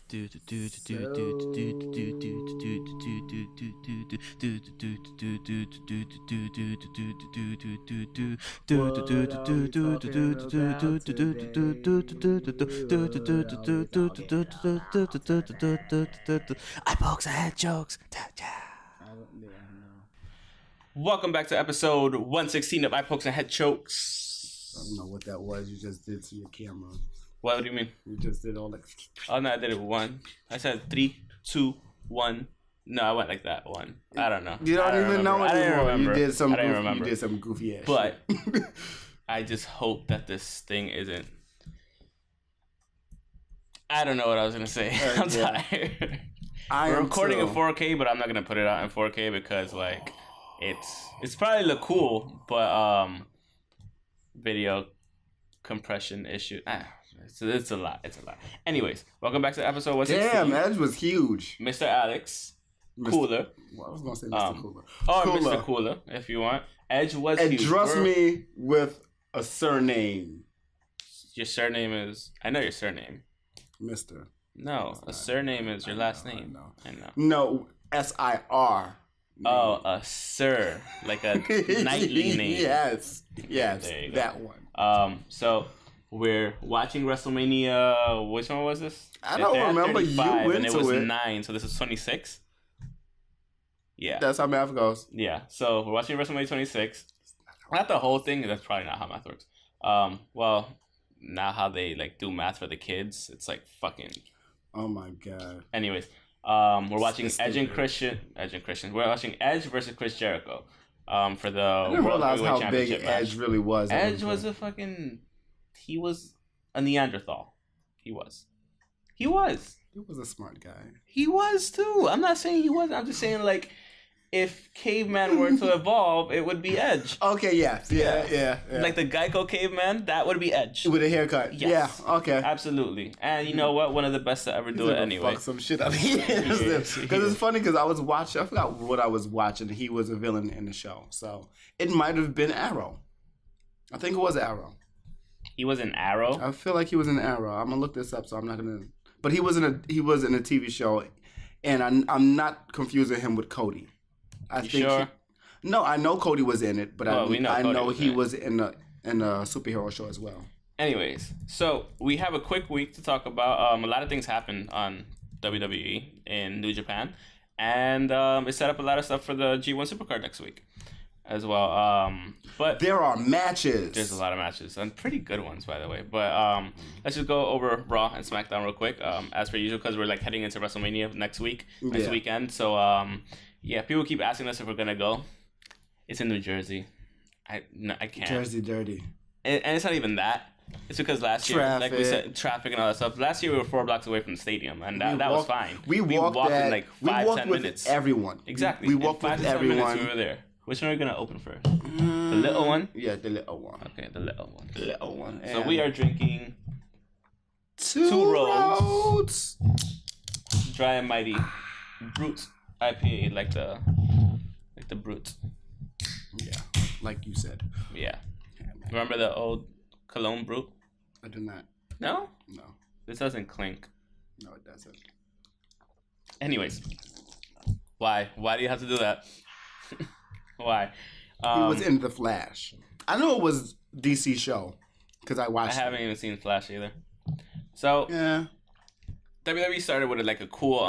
pokes, I had jokes. Welcome back to episode 116 of Eye Pokes and Head Chokes. I don't know what that was you just did to your camera. What do you mean? You just did all that. Oh no, I did it with one. I said 3, 2, 1. No, I went like that one. I don't know. You don't even know anymore. You did some goofy ass. But I just hope that this thing isn't. I don't know what I was gonna say. I'm tired. We're recording in 4K, but I'm not gonna put it out in 4K because like it's probably look cool, but video compression issue. It's a lot. Anyways, welcome back to episode 116. Damn, Edge was huge. Mr. Alex. Cooler. Well, I was gonna say Mr. Cooler. Or Cooler. Mr. Cooler, if you want. Edge was huge. Address me with a surname. Your surname is... I know your surname. Mr. No, a surname is your last name. I know. No, S-I-R. Oh, a sir. Like a knightly name. Yes, that one. So we're watching WrestleMania. Which one was this? I don't remember. You went and it was to it. 9, so this is 26. Yeah, that's how math goes. Yeah, so we're watching WrestleMania 26. Not the whole thing. That's probably not how math works. Well, now how they like do math for the kids, it's like fucking. Oh my god. Anyways, we're watching Edge and Christian. We're watching Edge versus Chris Jericho. For the I didn't realize how big Edge really was. Edge was a fucking. He was a Neanderthal. He was. He was a smart guy. He was too. I'm not saying he wasn't. I'm just saying like, if caveman were to evolve, it would be Edge. Okay. Yeah. Like the Geico caveman, that would be Edge with a haircut. Yes. Yeah. Okay. Absolutely. And you know what? One of the best to ever do it anyway. Fuck some shit up here. Because it's funny because I was watching. I forgot what I was watching. He was a villain in the show, so it might have been Arrow. I think it was Arrow. He was an Arrow. I feel like he was an Arrow. I'm gonna look this up, so I'm not gonna. But he was in a TV show, and I'm not confusing him with Cody. Sure? No, I know Cody was in it, but I know he was in a superhero show as well. Anyways, so we have a quick week to talk about. A lot of things happened on WWE in New Japan, and it set up a lot of stuff for the G1 Supercard next week as well. But there are matches. There's a lot of matches and pretty good ones, by the way. But let's just go over Raw and SmackDown real quick, as per usual, because we're like heading into WrestleMania next weekend. So yeah, people keep asking us if we're gonna go. It's in New Jersey. I can't. Jersey dirty. And it's not even that. It's because last year, like we said, traffic and all that stuff. Last year we were 4 blocks away from the stadium, and that was fine. We walked in like 5-10 minutes. Everyone. Exactly. We walked with everyone. 5 to 10 minutes we were there. Which one are we gonna open first? The little one? Yeah, the little one. Okay, the little one. The little one. So we are drinking two roads. Dry and Mighty Brute IPA, like the Brute. Yeah, like you said. Yeah. Remember the old Cologne Brute? I do not. No? No. This doesn't clink. No, it doesn't. Anyways, why? Why do you have to do that? Why? He was in The Flash. I know it was DC show because I watched. I haven't even seen Flash either. So yeah, WWE started with like a cool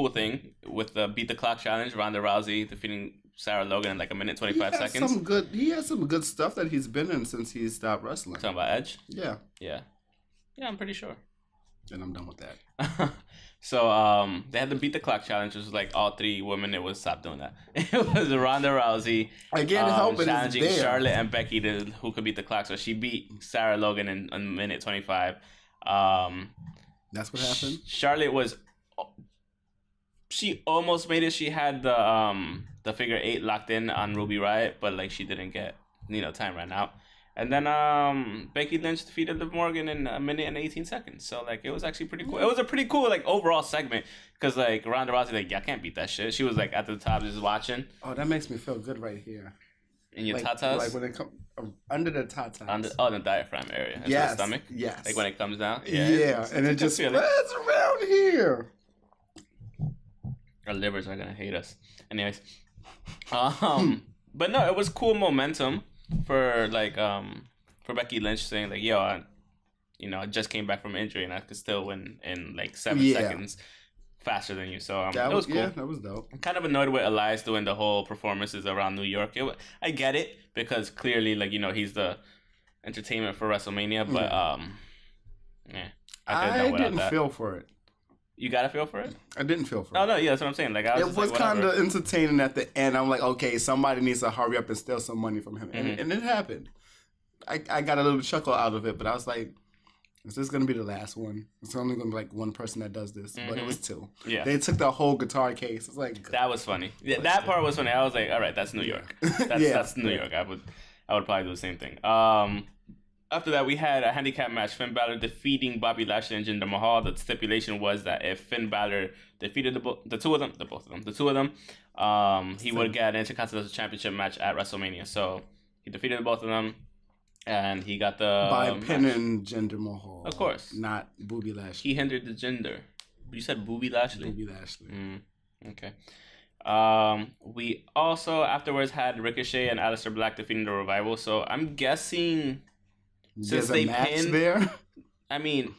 thing with the Beat the Clock challenge. Ronda Rousey defeating Sarah Logan in like 1:25 seconds. He has some good stuff that he's been in since he stopped wrestling. Talking about Edge? Yeah. I'm pretty sure. And I'm done with that. So they had the Beat the Clock challenge, which was like all 3 women. It was stop doing that. It was Ronda Rousey again challenging Charlotte and Becky to who could beat the clock. So she beat Sarah Logan in 1:25. That's what happened. Charlotte was. She almost made it. She had the figure 8 locked in on Ruby Riott, but like she didn't get time ran out. And then Becky Lynch defeated Liv Morgan in 1:18 seconds. So like it was actually pretty cool. It was a pretty cool like overall segment because like Ronda Rousey like I can't beat that shit. She was like at the top just watching. Oh, that makes me feel good right here. In your tatas? Like when it comes under the tatas. The diaphragm area. Into the stomach? Yes. Like when it comes down? Yeah. And it just spreads around on here? Our livers are gonna hate us. Anyways, but no, it was cool momentum for for Becky Lynch saying like, yo, I just came back from injury and I could still win in like 7 seconds faster than you. So it was cool. Yeah, that was dope. I'm kind of annoyed with Elias doing the whole performances around New York. I get it because clearly like he's the entertainment for WrestleMania, but I didn't feel for it. You got to feel for it? I didn't feel for it. Oh, no, yeah, that's what I'm saying. Like, it was kind of entertaining at the end. I'm like, okay, somebody needs to hurry up and steal some money from him. And it happened. I got a little chuckle out of it, but I was like, is this going to be the last one? It's only going to be like one person that does this. But it was 2. Yeah. They took the whole guitar case. It's like... That was funny. Yeah, that part was funny. I was like, all right, that's New York. That's New York. I would probably do the same thing. After that, we had a handicap match. Finn Balor defeating Bobby Lashley and Jinder Mahal. The stipulation was that if Finn Balor defeated the two of them, he would get an Intercontinental Championship match at WrestleMania. So he defeated both of them, and he got the by pinning Jinder Mahal. Of course, not Booby Lashley. He hindered the Jinder. You said Booby Lashley. Booby Lashley. Okay. We also afterwards had Ricochet and Aleister Black defeating the Revival. So I'm guessing. Since they pinned there, I mean,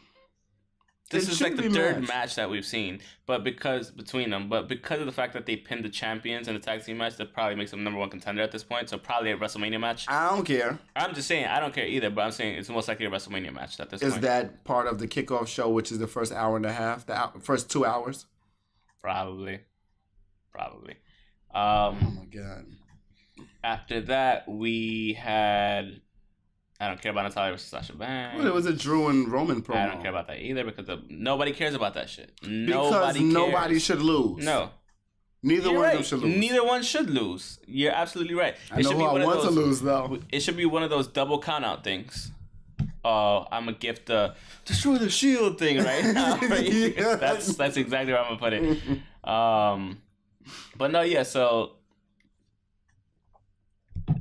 this is like the third match that we've seen, but because of the fact that they pinned the champions in the tag team match, that probably makes them number 1 contender at this point. So probably a WrestleMania match. I don't care. I'm just saying I don't care either, but I'm saying it's most likely a WrestleMania match at this point. Is that part of the kickoff show, which is the first hour and a half, first 2 hours? Probably. Oh my god. After that, we had. I don't care about Natalia versus Sasha Banks. Well, it was a Drew and Roman promo. I don't care about that either because nobody cares about that shit. Nobody should lose. No. Neither one of them should lose. Neither one should lose. You're absolutely right. I know who I want to lose, though. It should be one of those double count-out things. Oh, I'm going to gift the Destroy the Shield thing right now. Yes. That's exactly where I'm going to put it. But no, yeah, so...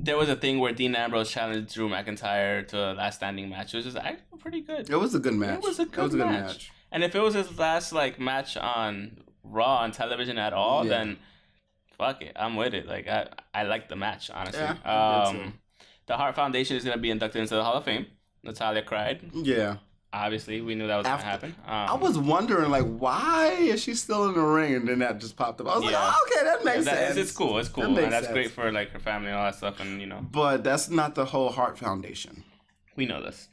There was a thing where Dean Ambrose challenged Drew McIntyre to a last standing match, which was actually pretty good. It was a good match. It was a good match. And if it was his last match on Raw on television at all, then fuck it, I'm with it. Like I like the match, honestly. Yeah, the Hart Foundation is gonna be inducted into the Hall of Fame. Natalia cried. Yeah. Obviously, we knew that was gonna happen. I was wondering, why is she still in the ring? And then that just popped up. I was like, oh, okay, that makes sense. It's cool. It's cool. And that's great for her family and all that stuff. And But that's not the whole Hart Foundation. We know this.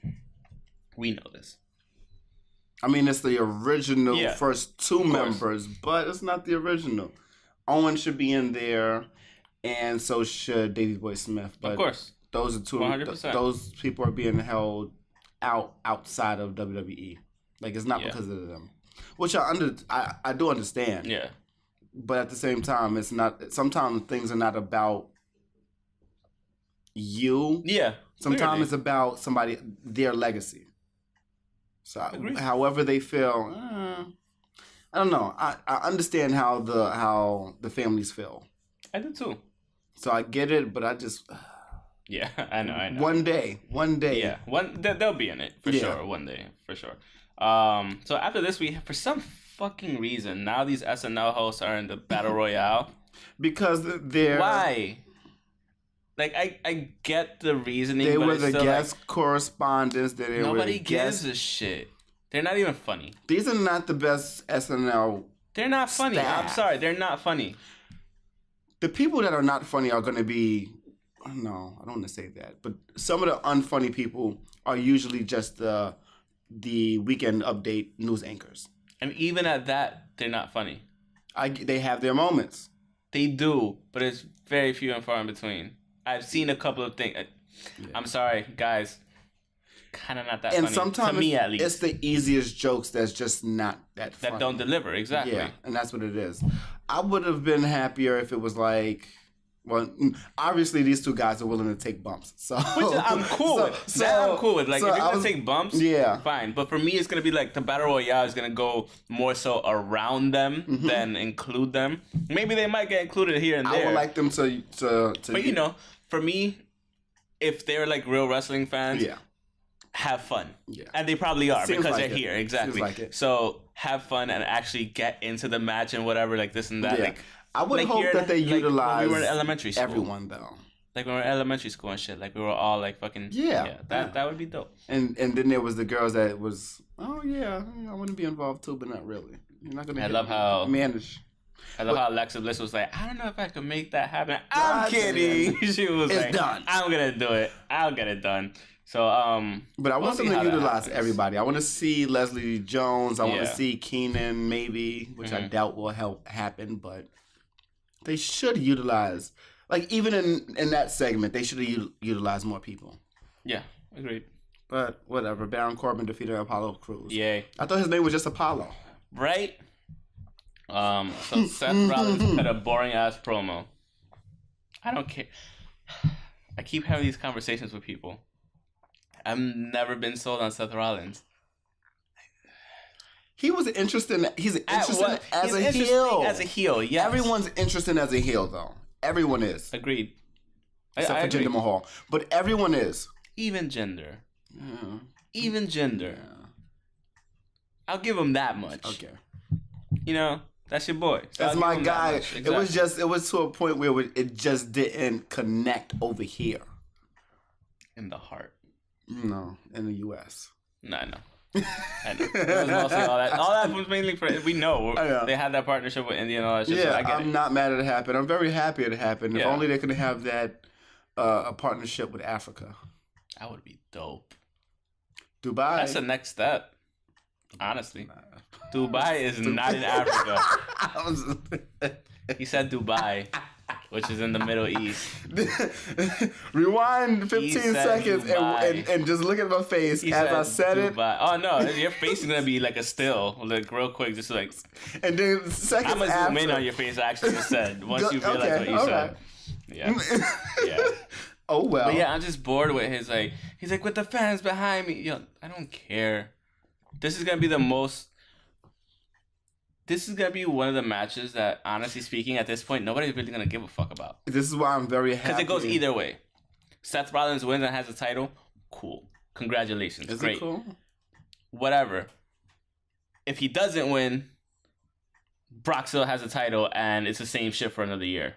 I mean, it's the original first 2 members, but it's not the original. Owen should be in there, and so should Davey Boy Smith. But of course, those are 2. 100%. Those people are being held outside of WWE. Like, it's not because of them, which I do understand. Yeah, but at the same time, it's not. Sometimes things are not about you. Yeah, sometimes it's about their legacy. So however they feel, I don't know. I understand how the families feel. I do too. So I get it, but I just. Yeah, I know. One day. Yeah, they'll be in it for sure. One day, for sure. So after this, for some fucking reason, now these SNL hosts are in the Battle Royale. Because they're... Why? Like, I get the reasoning, they but were the guest correspondents. Nobody gives a shit. They're not even funny. These are not the best SNL They're not funny. Staff. I'm sorry. They're not funny. The people that are not funny are going to be... No, I don't want to say that. But some of the unfunny people are usually just the weekend update news anchors. And even at that, they're not funny. They have their moments. They do, but it's very few and far in between. I've seen a couple of things. I'm sorry, guys. Kind of not that funny. And sometimes, to me at least, it's the easiest jokes that's just not that funny. That don't deliver, exactly. Yeah, and that's what it is. I would have been happier if it was like... Well, obviously these 2 guys are willing to take bumps, so which I'm cool with. I'm cool with. Like, if you're gonna take bumps, fine. But for me, it's gonna be like the Battle Royale is gonna go more so around them than include them. Maybe they might get included here and there. I would like them to But for me, if they're like real wrestling fans, have fun. Yeah. And they probably are because like they're here. Exactly. Like it. So have fun and actually get into the match and whatever, like this and that. Yeah. Like, I would hope that they utilize when we were in elementary school. everyone though. Like when we were in elementary school and shit. Like we were all like fucking that would be dope. And then there was the girls that was I want to be involved too, but not really. You're not gonna. I love how manage. I love how Alexa Bliss was like, I don't know if I can make that happen. I'm kidding. She was it's like, done. I'm gonna do it. I'll get it done. So but I want them to utilize everybody. I want to see Leslie Jones. I want to see Keenan maybe, which I doubt will happen, but they should utilize. Like, even in that segment, they should have utilized more people. Yeah, agreed. But whatever. Baron Corbin defeated Apollo Crews. Yay. I thought his name was just Apollo. Right? So Seth Rollins had a boring-ass promo. I don't care. I keep having these conversations with people. I've never been sold on Seth Rollins. He was interesting. He's interesting as a heel. Yes. Everyone's interesting as a heel, though. Everyone is. Agreed. Except for Jinder Mahal. But everyone is. Even Jinder. Yeah. Even Jinder. Yeah. I'll give him that much. Okay. You know, that's your boy. So that's my guy. Exactly. It was to a point where it just didn't connect over here. In the heart. No, in the U.S. No, I know. It was mostly all that. All that was mainly for we know they had that partnership with India and all that shit. Yeah, so I get I'm not mad at it happened. I'm very happy it happened. If only they could have that a partnership with Africa. That would be dope. Dubai. That's the next step. Honestly, Dubai is not in Africa. He said Dubai, which is in the Middle East. Rewind 15 seconds and just look at my face as I said Dubai. Oh no, your face is gonna be like a still, like real quick, just like. And then seconds I'm gonna zoom in on your face. I actually just said once you realize what you said. Yeah. Yeah. Oh well. But yeah, I'm just bored with his like. He's like with the fans behind me. Yo, I don't care. This is gonna be the most. This is gonna be one of the matches that, honestly speaking, at this point, nobody's really gonna give a fuck about. This is why I'm very happy. Because it goes either way. Seth Rollins wins and has a title. Cool. Congratulations. Is Great. it cool? Whatever. If he doesn't win, Brock still has a title, and it's the same shit for another year.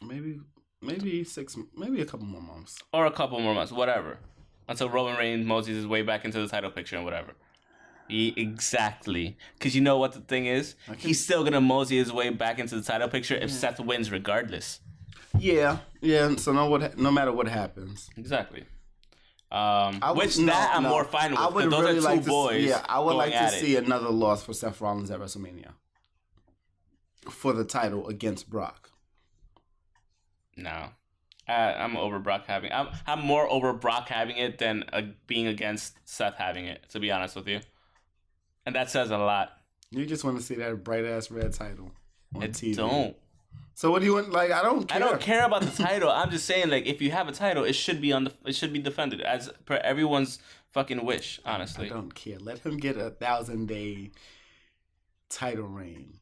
Maybe a couple more months. Or a couple more months. Whatever. Until Roman Reigns moseys his way back into the title picture and whatever. Exactly. Because you know what the thing is? He's still going to mosey his way back into the title picture if Seth wins regardless. Yeah. So no matter what happens. Exactly. I'm more fine with. I would those really are two boys. I would like to see another loss for Seth Rollins at WrestleMania. For the title against Brock. No. I'm over Brock having. I'm more over Brock having it than being against Seth having it. To be honest with you, and that says a lot. You just want to see that bright ass red title on TV. Don't. So what do you want? Like, I don't care. I don't care about the title. I'm just saying, like, if you have a title, it should be it should be defended as per everyone's fucking wish. Honestly, I don't care. Let him get a 1,000-day title reign.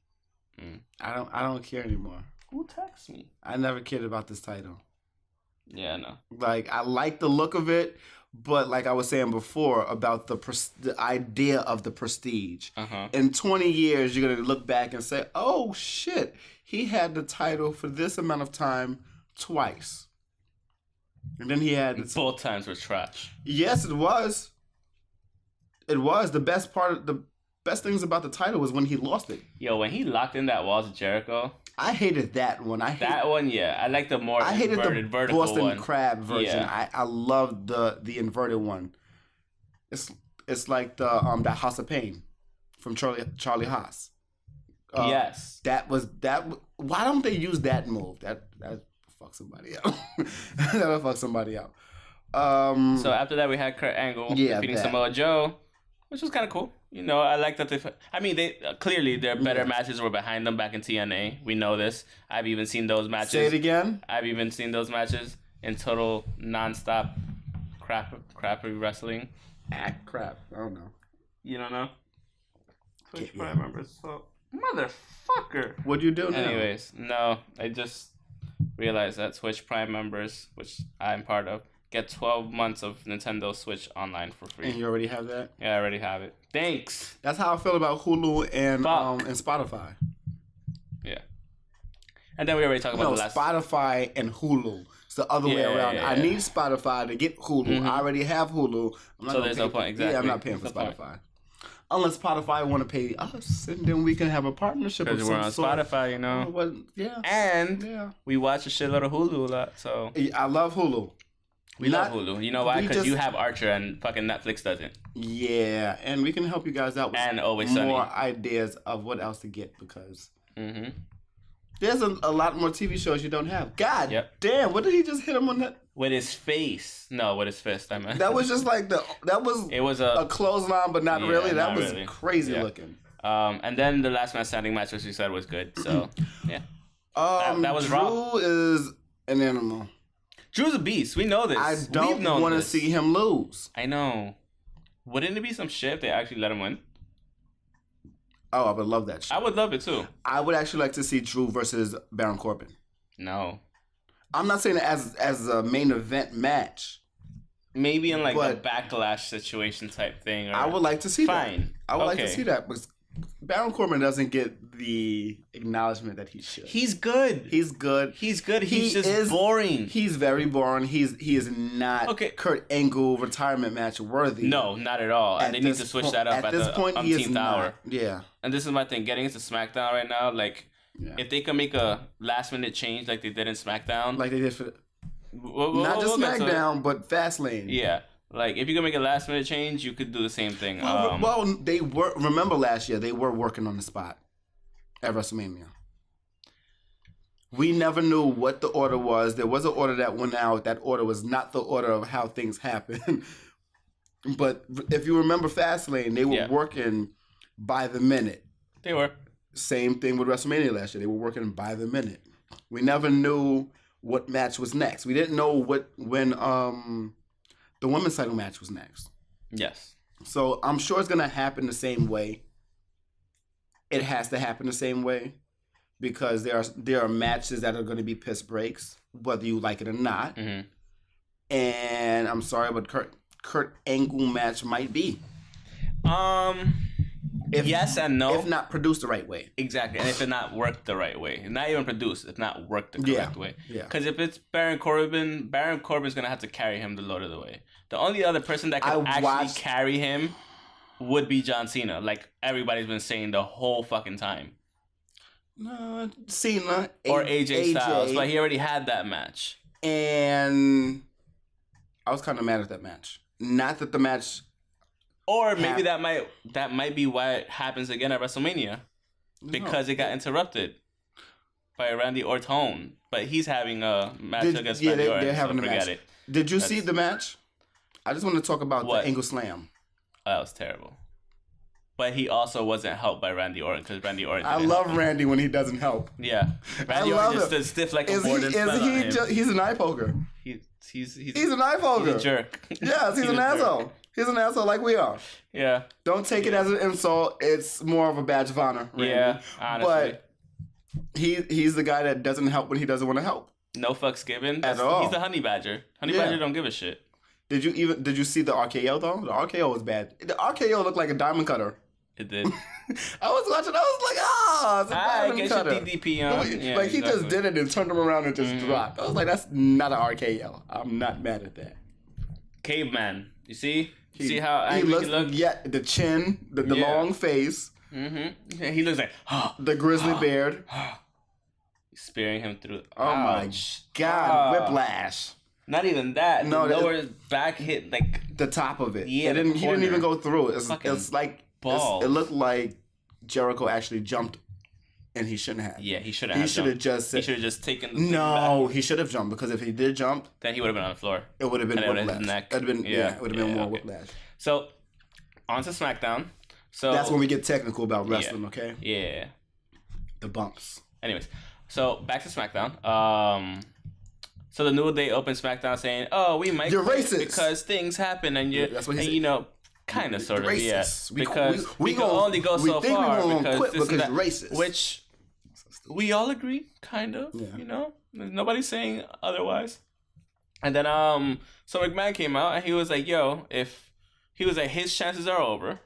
I don't care anymore. Who texts me? I never cared about this title. Yeah, I know. Like, I like the look of it, but like I was saying before about the idea of the prestige. In 20 years, you're going to look back and say, oh, shit, he had the title for this amount of time twice. And then he had... Both times were trash. Yes, it was. It was. The best things about the title was when he lost it. Yo, when he locked in that Walls of Jericho... I hated that one. That one, yeah. I like the more inverted vertical Boston one. Crab version. Yeah. I loved the inverted one. It's like the House of Pain from Charlie Haas. Yes. That. Why don't they use that move? That fuck somebody out. That'll fuck somebody out. So after that, we had Kurt Angle defeating Samoa Joe, which was kind of cool. You know, I like that they clearly their better matches were behind them back in TNA. We know this. I've even seen those matches. Say it again. I've even seen those matches in total nonstop crappy wrestling. Crap. I don't know. You don't know? Twitch Prime members. So motherfucker. What'd you do now? Anyways, no. I just realized that Twitch Prime members, which I'm part of, get 12 months of Nintendo Switch Online for free. And you already have that? Yeah, I already have it. Thanks. That's how I feel about Hulu and Spotify. Yeah. And then we already talked about the last... Spotify and Hulu. It's the other way around. Yeah. I need Spotify to get Hulu. I already have Hulu. So there's no point. Exactly. Yeah, I'm not paying for Spotify. Unless Spotify want to pay us, and then we can have a partnership. Because we're on Spotify, you know. And we watch a shitload of Hulu a lot, so... I love Hulu. We love Hulu. You know why? Because you have Archer and fucking Netflix doesn't. Yeah, and we can help you guys out with more ideas of what else to get, because... There's a lot more TV shows you don't have. God damn, what did he just hit him on that? With his face. No, with his fist, I meant. That was just like it was a clothesline, but not really. That was really crazy looking. And then the last man standing match, as you said, was good. So, yeah. That was Raw. Drew is an animal. Drew's a beast. We know this. I don't want to see him lose. I know. Wouldn't it be some shit if they actually let him win? Oh, I would love that shit. I would love it too. I would actually like to see Drew versus Baron Corbin. No. I'm not saying it as a main event match. Maybe in like a backlash situation type thing. Or... I would like to see that. Fine. I would like to see that. Because Baron Corbin doesn't get the acknowledgement that he should. He's good. He's good. He's good. He's just boring. He's very boring. He is not Kurt Angle retirement match worthy. No, not at all. And they need to switch that up at this point. He is hour. Yeah. And this is my thing. Getting into SmackDown right now, like, if they can make a last minute change like they did in SmackDown, like they did for not just SmackDown, but Fastlane. Yeah. Like, if you can make a last minute change, you could do the same thing. Well, they were. Remember last year, they were working on the spot at WrestleMania. We never knew what the order was. There was an order that went out. That order was not the order of how things happen. But if you remember Fastlane, they were working by the minute. They were. Same thing with WrestleMania last year. They were working by the minute. We never knew what match was next. We didn't know when the women's title match was next. Yes. So I'm sure it's going to happen the same way. It has to happen the same way because there are matches that are going to be piss breaks, whether you like it or not. Mm-hmm. And I'm sorry, but Kurt Angle match might be. Yes and no. If not produced the right way. Exactly. And if it not worked the right way. Not even produced, if not worked the correct way. Yeah. Because if it's Baron Corbin's going to have to carry him the load of the way. The only other person that could actually carry him would be John Cena. Like everybody's been saying the whole fucking time. No, Cena. Or AJ Styles. But he already had that match. And I was kind of mad at that match. Not that the match... Or maybe that might be why it happens again at WrestleMania. Because it got interrupted by Randy Orton. But he's having a match against Randy Orton. They're having a match. Did you see the match? I just want to talk about the Angle Slam. Oh, that was terrible. But he also wasn't helped by Randy Orton because Randy Orton. I love Randy when he doesn't help. Yeah, Randy Orton just stood stiff like a board. He's an eye poker. He's an eye poker. He's a jerk. Yes, he's an asshole. He's an asshole like we are. Yeah. Don't take it as an insult. It's more of a badge of honor. Randy. Yeah, honestly. But he's the guy that doesn't help when he doesn't want to help. No fucks given. At all. He's the honey badger. Honey badger don't give a shit. Did you see the RKO though? The RKO was bad. The RKO looked like a diamond cutter. It did. I was watching. I was like, it's a diamond cutter. Your DDP on. Yeah, he just did it and turned him around and just dropped. I was like, that's not an RKO. I'm not mad at that. Caveman. You see? See how angry he looks? Yeah, the chin, the long face. Mm-hmm. Yeah, he looks like the grizzly beard. Spearing him through. Oh my God! Whiplash. Not even that. No, the lower back hit like the top of it. Yeah, he didn't even go through. It's like balls. It looked like Jericho actually jumped, and he shouldn't have. Yeah, he should have. He should have just. He should have just taken. He should have jumped because if he did jump, then he would have been on the floor. It would have been whiplash. Neck. It would have been it would have been more whiplash. So, on to SmackDown. So that's when we get technical about wrestling. Okay. Yeah. The bumps. Anyways, so back to SmackDown. So the New Day opened SmackDown saying, "Oh, we might you're racist because things happen and that's what he said. You know, kind of, sort of, racist. Because we can only go so far because you're racist, which we all agree, kind of. Yeah. You know, nobody's saying otherwise. And then so McMahon came out and he was like, yo, his chances are over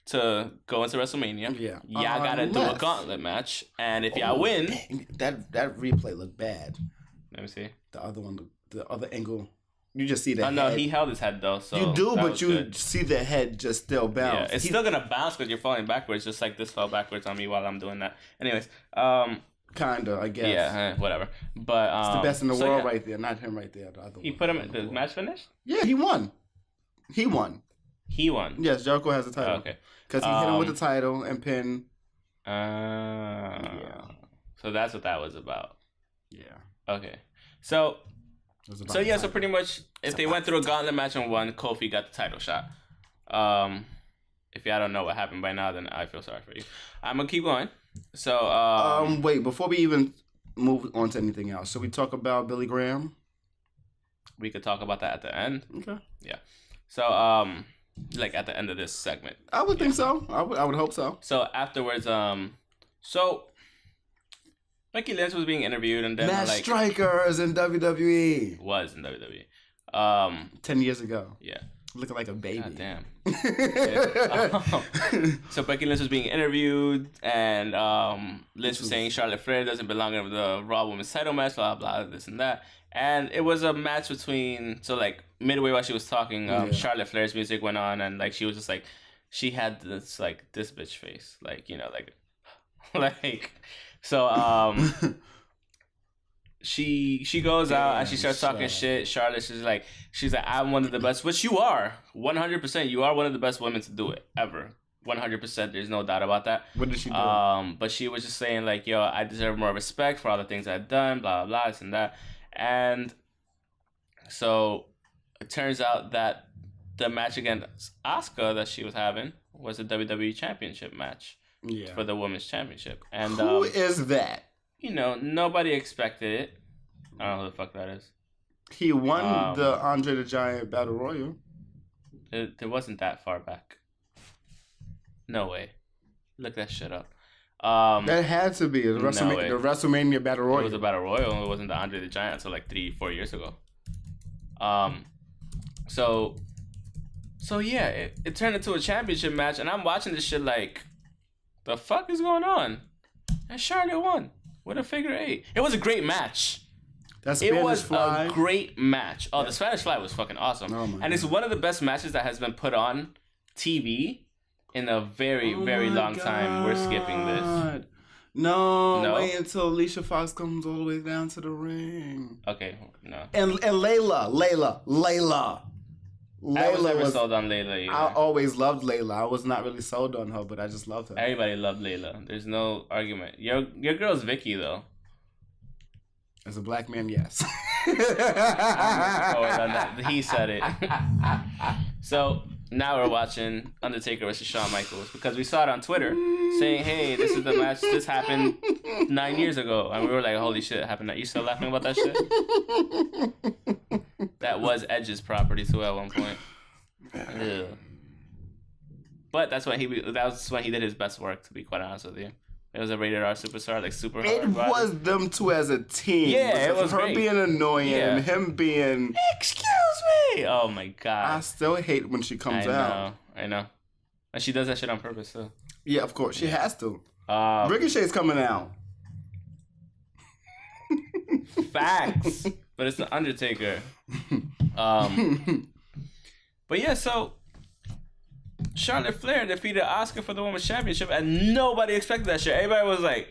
to go into WrestleMania. Yeah. Y'all gotta do a gauntlet match. And if y'all win, that replay looked bad. Let me see. The other one, the other angle. You just see the head. No, he held his head though. So you do, but you see the head just still bounce. Yeah, it's still gonna bounce because you're falling backwards, just like this fell backwards on me while I'm doing that. Anyways, kinda, I guess. Yeah, whatever. But it's the best in the world right there. Not him right there. The other he one. put him in the match finish. Yeah, he won. He won. Yes, Jericho has the title. Okay. Because he hit him with the title and pin. Yeah. So that's what that was about. Yeah. Okay. So pretty much if they went through a gauntlet match and won, Kofi got the title shot. If y'all don't know what happened by now, then I feel sorry for you. I'm gonna keep going. So wait, before we even move on to anything else, should we talk about Billy Graham? We could talk about that at the end. Okay. Yeah. So like at the end of this segment. I would think so. I would hope so. So afterwards, so Becky Lynch was being interviewed and then Matt Strikers in WWE. Was in WWE. 10 years ago. Yeah. Looking like a baby. God damn. So Becky Lynch was being interviewed and Lynch was saying Charlotte Flair doesn't belong in the Raw Women's title match, blah, blah, this and that. And it was a match between, so like midway while she was talking, Charlotte Flair's music went on and like she was just like, she had this like this bitch face. Like, you know, like so she goes out and she starts talking shit. Charlotte she's like I'm one of the best, which you are 100%. You are one of the best women to do it ever. 100%. There's no doubt about that. What did she do? But she was just saying like, yo, I deserve more respect for all the things I've done, blah blah blah, this and that. And so it turns out that the match against Asuka that she was having was a WWE Championship match. Yeah. For the Women's Championship. And who is that? You know, nobody expected it. I don't know who the fuck that is. He won the Andre the Giant Battle Royal. It wasn't that far back. No way. Look that shit up. That had to be the WrestleMania Battle Royal. It was a Battle Royal. It wasn't the Andre the Giant until like 3-4 years ago. So yeah, it turned into a championship match, and I'm watching this shit like, the fuck is going on? And Charlotte won with a figure 8. It was a great match. It was a great match. Oh, the Spanish Fly was fucking awesome. Oh, and it's one of the best matches that has been put on TV in a very, very long time. We're skipping this. No, wait until Alicia Fox comes all the way down to the ring. Okay, no. And Layla. I was never sold on Layla either. I always loved Layla. I was not really sold on her, but I just loved her. Everybody loved Layla. There's no argument. Your girl's Vicky though. As a black man, yes. He said it. So now we're watching Undertaker versus Shawn Michaels because we saw it on Twitter saying, hey, this is the match. This happened 9 years ago. And we were like, holy shit, it happened. You still laughing about that shit? That was Edge's property too at one point. Ew. But that was when he did his best work, to be quite honest with you. It was a rated R superstar, like super hard. It was them two as a team. Yeah, it was her great. Being annoying and him being... Excuse me! Oh my god. I still hate when she comes out. I know. And she does that shit on purpose too. Yeah, of course. She has to. Ricochet's coming out. Facts. But it's the Undertaker. But yeah, so Charlotte Flair defeated Asuka for the Women's Championship, and nobody expected that shit. Everybody was like,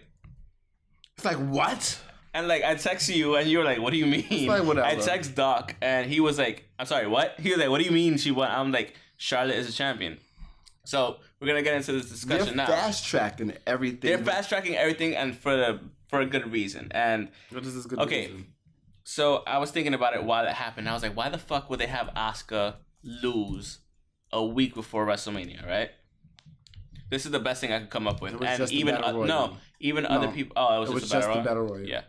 "It's like what?" And like I text you, and you were like, "What do you mean?" It's like whatever. I text Doc, and he was like, "I'm sorry, what?" He was like, "What do you mean she won?" I'm like, "Charlotte is a champion." So we're gonna get into this discussion now. They're fast-tracking everything. They're fast-tracking everything, and for a good reason. And what is this good reason? So I was thinking about it while it happened. I was like, why the fuck would they have Asuka lose a week before WrestleMania, right? This is the best thing I could come up with. And even other people. Oh, it was just the Battle Royal. Yeah.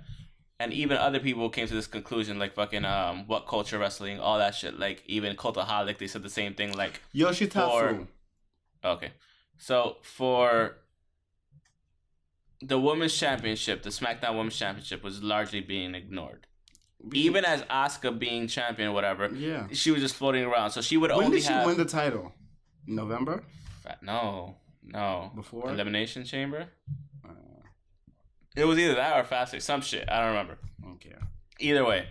And even other people came to this conclusion, like fucking What Culture Wrestling, all that shit. Like even Cultaholic, they said the same thing. Like Yoshitatsu. Okay, so for the Women's Championship, the SmackDown Women's Championship was largely being ignored. Even as Asuka being champion or whatever, she was just floating around. So she would when only did she win the title? November? No. Before? Elimination Chamber? It was either that or Fastlane. Some shit. I don't remember. Okay. Either way.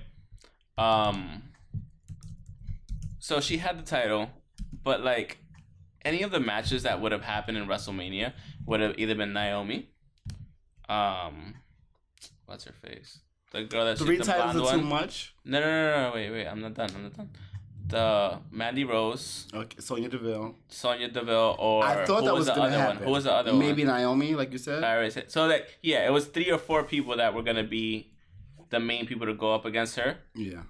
So she had the title, but like any of the matches that would have happened in WrestleMania would have either been Naomi. What's her face? The girl that's 3 titles are too much? No. Wait. I'm not done. The Mandy Rose. Okay, Sonya Deville, or I thought that was going to happen. Who was the other one? Maybe Naomi, like you said. I already said. So like, yeah, it was 3 or 4 people that were gonna be the main people to go up against her. Yeah.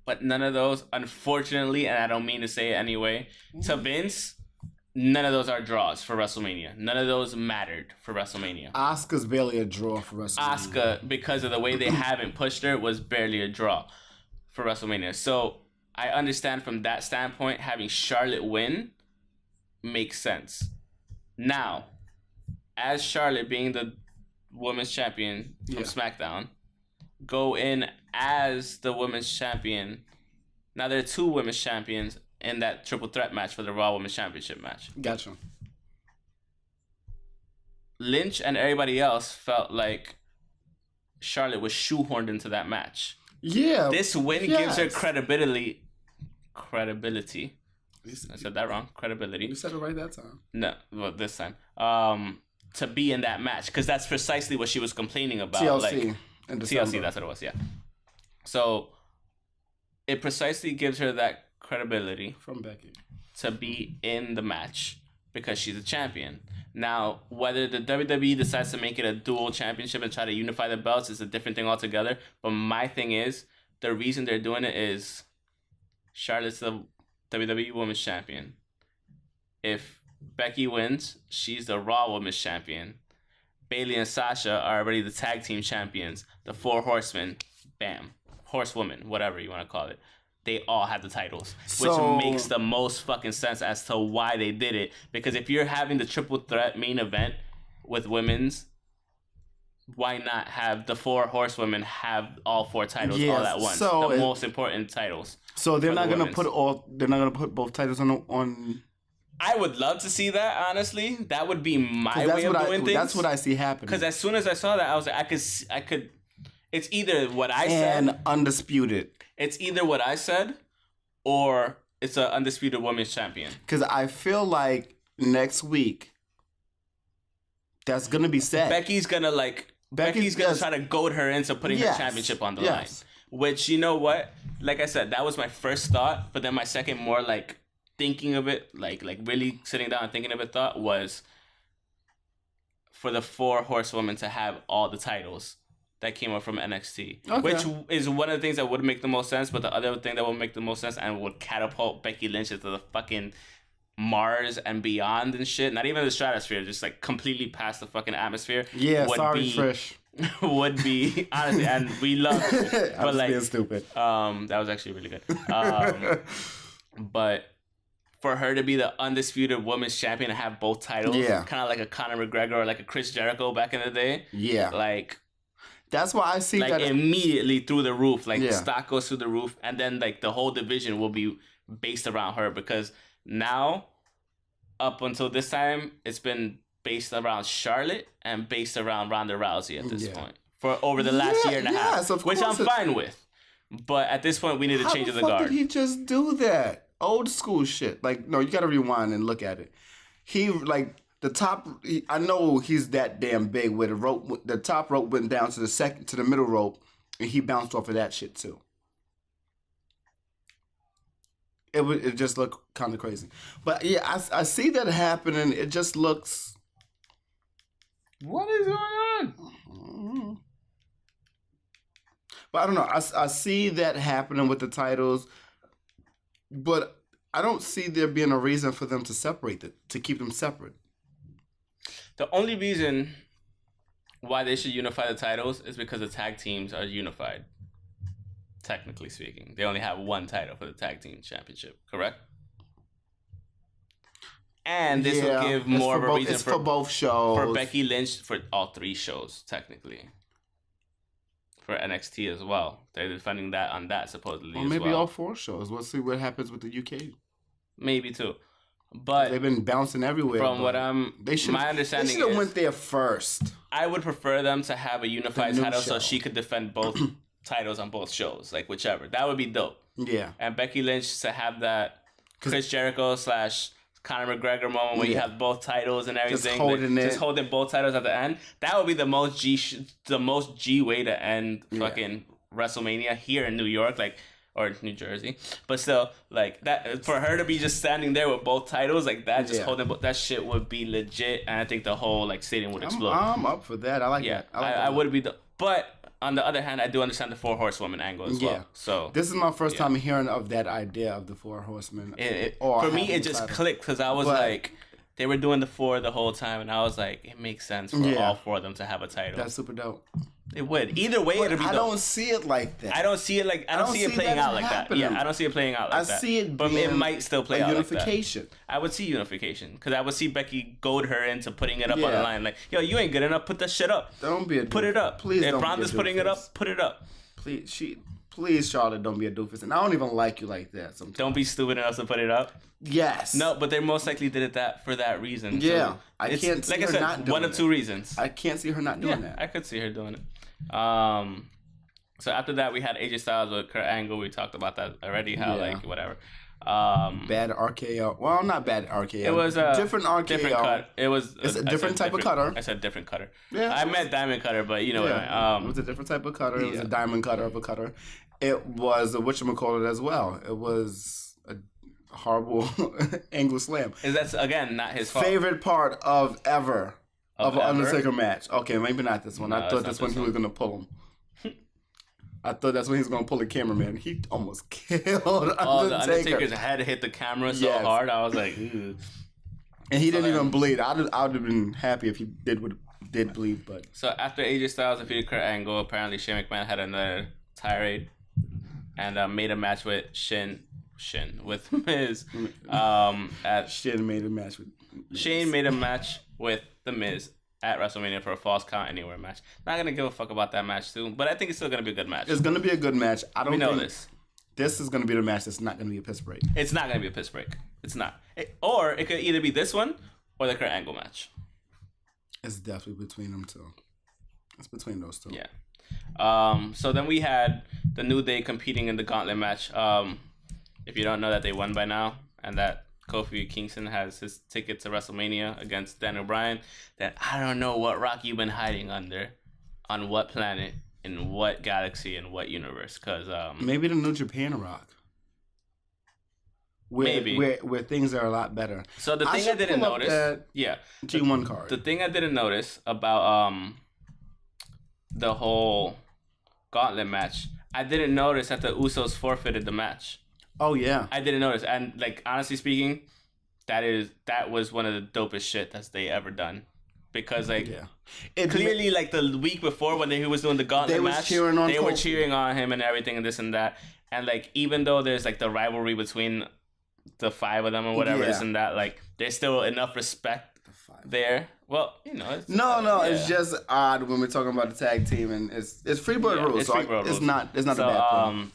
But none of those, unfortunately, and I don't mean to say it anyway, to Vince, none of those are draws for WrestleMania. None of those mattered for WrestleMania. Asuka's barely a draw for WrestleMania. Asuka, because of the way they haven't pushed her, was barely a draw for WrestleMania. So I understand from that standpoint, having Charlotte win makes sense. Now, as Charlotte being the women's champion from SmackDown, go in as the women's champion. Now there are 2 women's champions in that triple threat match for the Raw Women's Championship match. Gotcha. Lynch and everybody else felt like Charlotte was shoehorned into that match. Yeah. This win gives her credibility. I said that wrong. Credibility. You said it right that time. No, well, this time. To be in that match, because that's precisely what she was complaining about. TLC. TLC, that's what it was, yeah. So it precisely gives her that credibility from Becky to be in the match because she's a champion. Now, whether the WWE decides to make it a dual championship and try to unify the belts is a different thing altogether. But my thing is, the reason they're doing it is Charlotte's the WWE Women's Champion. If Becky wins, she's the Raw Women's Champion. Bayley and Sasha are already the tag team champions. The 4 horsemen, bam. Horsewomen, whatever you want to call it. They all have the titles. Which makes the most fucking sense as to why they did it. Because if you're having the triple threat main event with women's, why not have the 4 horsewomen have all 4 titles all at once? The most important titles. So they're not gonna put both titles on I would love to see that, honestly. That would be my way of doing things. That's what I see happening. Because as soon as I saw that, I was like, I could. It's either what I said. And undisputed. It's either what I said, or it's an undisputed women's champion. Because I feel like next week, that's gonna be set. Becky's gonna try to goad her into putting her championship on the line. Which, you know what? Like I said, that was my first thought, but then my second, more like thinking of it, like really sitting down and thinking of it, thought was for the 4 horsewomen to have all the titles that came up from NXT, which is one of the things that would make the most sense. But the other thing that would make the most sense and would catapult Becky Lynch into the fucking Mars and beyond and shit, not even the stratosphere, just like completely past the fucking atmosphere. Yeah, Frisch. Would be honestly, and we love it, but like being stupid. That was actually really good. But for her to be the undisputed women's champion and have both titles, kind of like a Conor McGregor or like a Chris Jericho back in the day. Yeah, like. That's why I see like that immediately through the roof. Like stock goes through the roof, and then like the whole division will be based around her because now, up until this time, it's been based around Charlotte and based around Ronda Rousey at this point for over the last year and a half, which I'm fine with. But at this point, we need to change the guard. How did he just do that? Old school shit. Like, no, you got to rewind and look at it. He like. I know he's that damn big where the top rope went down to the middle rope, and he bounced off of that shit too. It just looked kind of crazy, but yeah, I see that happening. It just looks. What is going on? But I don't know. I see that happening with the titles, but I don't see there being a reason for them to separate it, to keep them separate. The only reason why they should unify the titles is because the tag teams are unified. Technically speaking, they only have 1 title for the tag team championship, correct? And this will give more of a reason for both shows. For Becky Lynch, for all 3 shows, technically. for NXT as well. They're defending that on that supposedly. Or maybe all 4 shows. We'll see what happens with the UK. Maybe too. But they've been bouncing everywhere. From what my understanding they should have went there first. I would prefer them to have a unified title so she could defend both titles on both shows, like whichever. That would be dope. Yeah. And Becky Lynch to have that Chris Jericho / Conor McGregor moment where you have both titles and everything, just holding both titles at the end. That would be the most G way to end fucking WrestleMania here in New York, like, or New Jersey, but still, like that for her to be just standing there with both titles like that, just holding that shit would be legit, and I think the whole like stadium would explode. I'm up for that. I like that. I would be but. On the other hand, I do understand the 4 horsewomen angle as well. So this is my first time hearing of that idea of the 4 horsemen. For me, it just clicked because I was like, they were doing the 4 the whole time, and I was like, it makes sense for all 4 of them to have a title. That's super dope. It would. Either way, it'd be dope. I don't see it like that. I don't see it playing out like that. Yeah, I don't see it playing out like that. I see it but it might still play out unification. Like that. I would see unification because I would see Becky goad her into putting it up on the line. Like, yo, you ain't good enough. Put that shit up. Don't be a doofus. Put it up. Please if don't Ronda's be a putting it up, put it up. Please, Charlotte, don't be a doofus. And I don't even like you like that sometimes. Don't be stupid enough to put it up. Yes. No, but they most likely did it for that reason. Yeah. So I can't see her not doing it. One of 2 reasons. I can't see her not doing that. I could see her doing it. So after that, we had AJ Styles with Kurt Angle. We talked about that already. How like whatever. Bad RKO. Well, not bad RKO. It was a different RKO. Different cut. It's a different type of cutter. I said different cutter. Yeah, I meant diamond cutter, but you know what I mean. It was a different type of cutter. It was a diamond cutter of a cutter. It was a whatchamacallit as well. It was a horrible angle slam. Is that again not his fault? Favorite part of an Undertaker match. Okay, maybe not this one. No, I thought this one he was gonna pull him. I thought that's when he was going to pull the cameraman. He almost killed Undertaker. The Undertaker's head hit the camera so hard. I was like, ew. And he didn't even bleed. I would have been happy if he did bleed. But so after AJ Styles defeated Kurt Angle, apparently Shane McMahon had another tirade and made a match with Shin with Miz. Shane made a match with Miz. Shane made a match with the Miz at WrestleMania for a Falls Count Anywhere match. Not gonna give a fuck about that match too, but I think it's still gonna be a good match. It's gonna be a good match. We know this. This is gonna be the match that's not gonna be a piss break. It's not gonna be a piss break. It's not. Or it could either be this one or the Kurt Angle match. It's definitely between them two. It's between those two. Yeah. So then we had the New Day competing in the Gauntlet match. If you don't know that they won by now, and that Kofi Kingston has his ticket to WrestleMania against Daniel Bryan, then I don't know what rock you've been hiding under, on what planet, in what galaxy, in what universe. Cause maybe the New Japan rock. Where things are a lot better. So the thing I didn't notice, G1 card. The thing I didn't notice about the whole Gauntlet match, I didn't notice that the Usos forfeited the match. Oh yeah, I didn't notice, and like honestly speaking, that was one of the dopest shit that they ever done, because like clearly like the week before when he was doing the Gauntlet match, they were cheering on him and everything and this and that, and like even though there's like the rivalry between the 5 of them or whatever this and that, like there's still enough respect there. Well, you know, it's just odd when we're talking about the tag team, and it's Freebird rules. It's not a bad thing.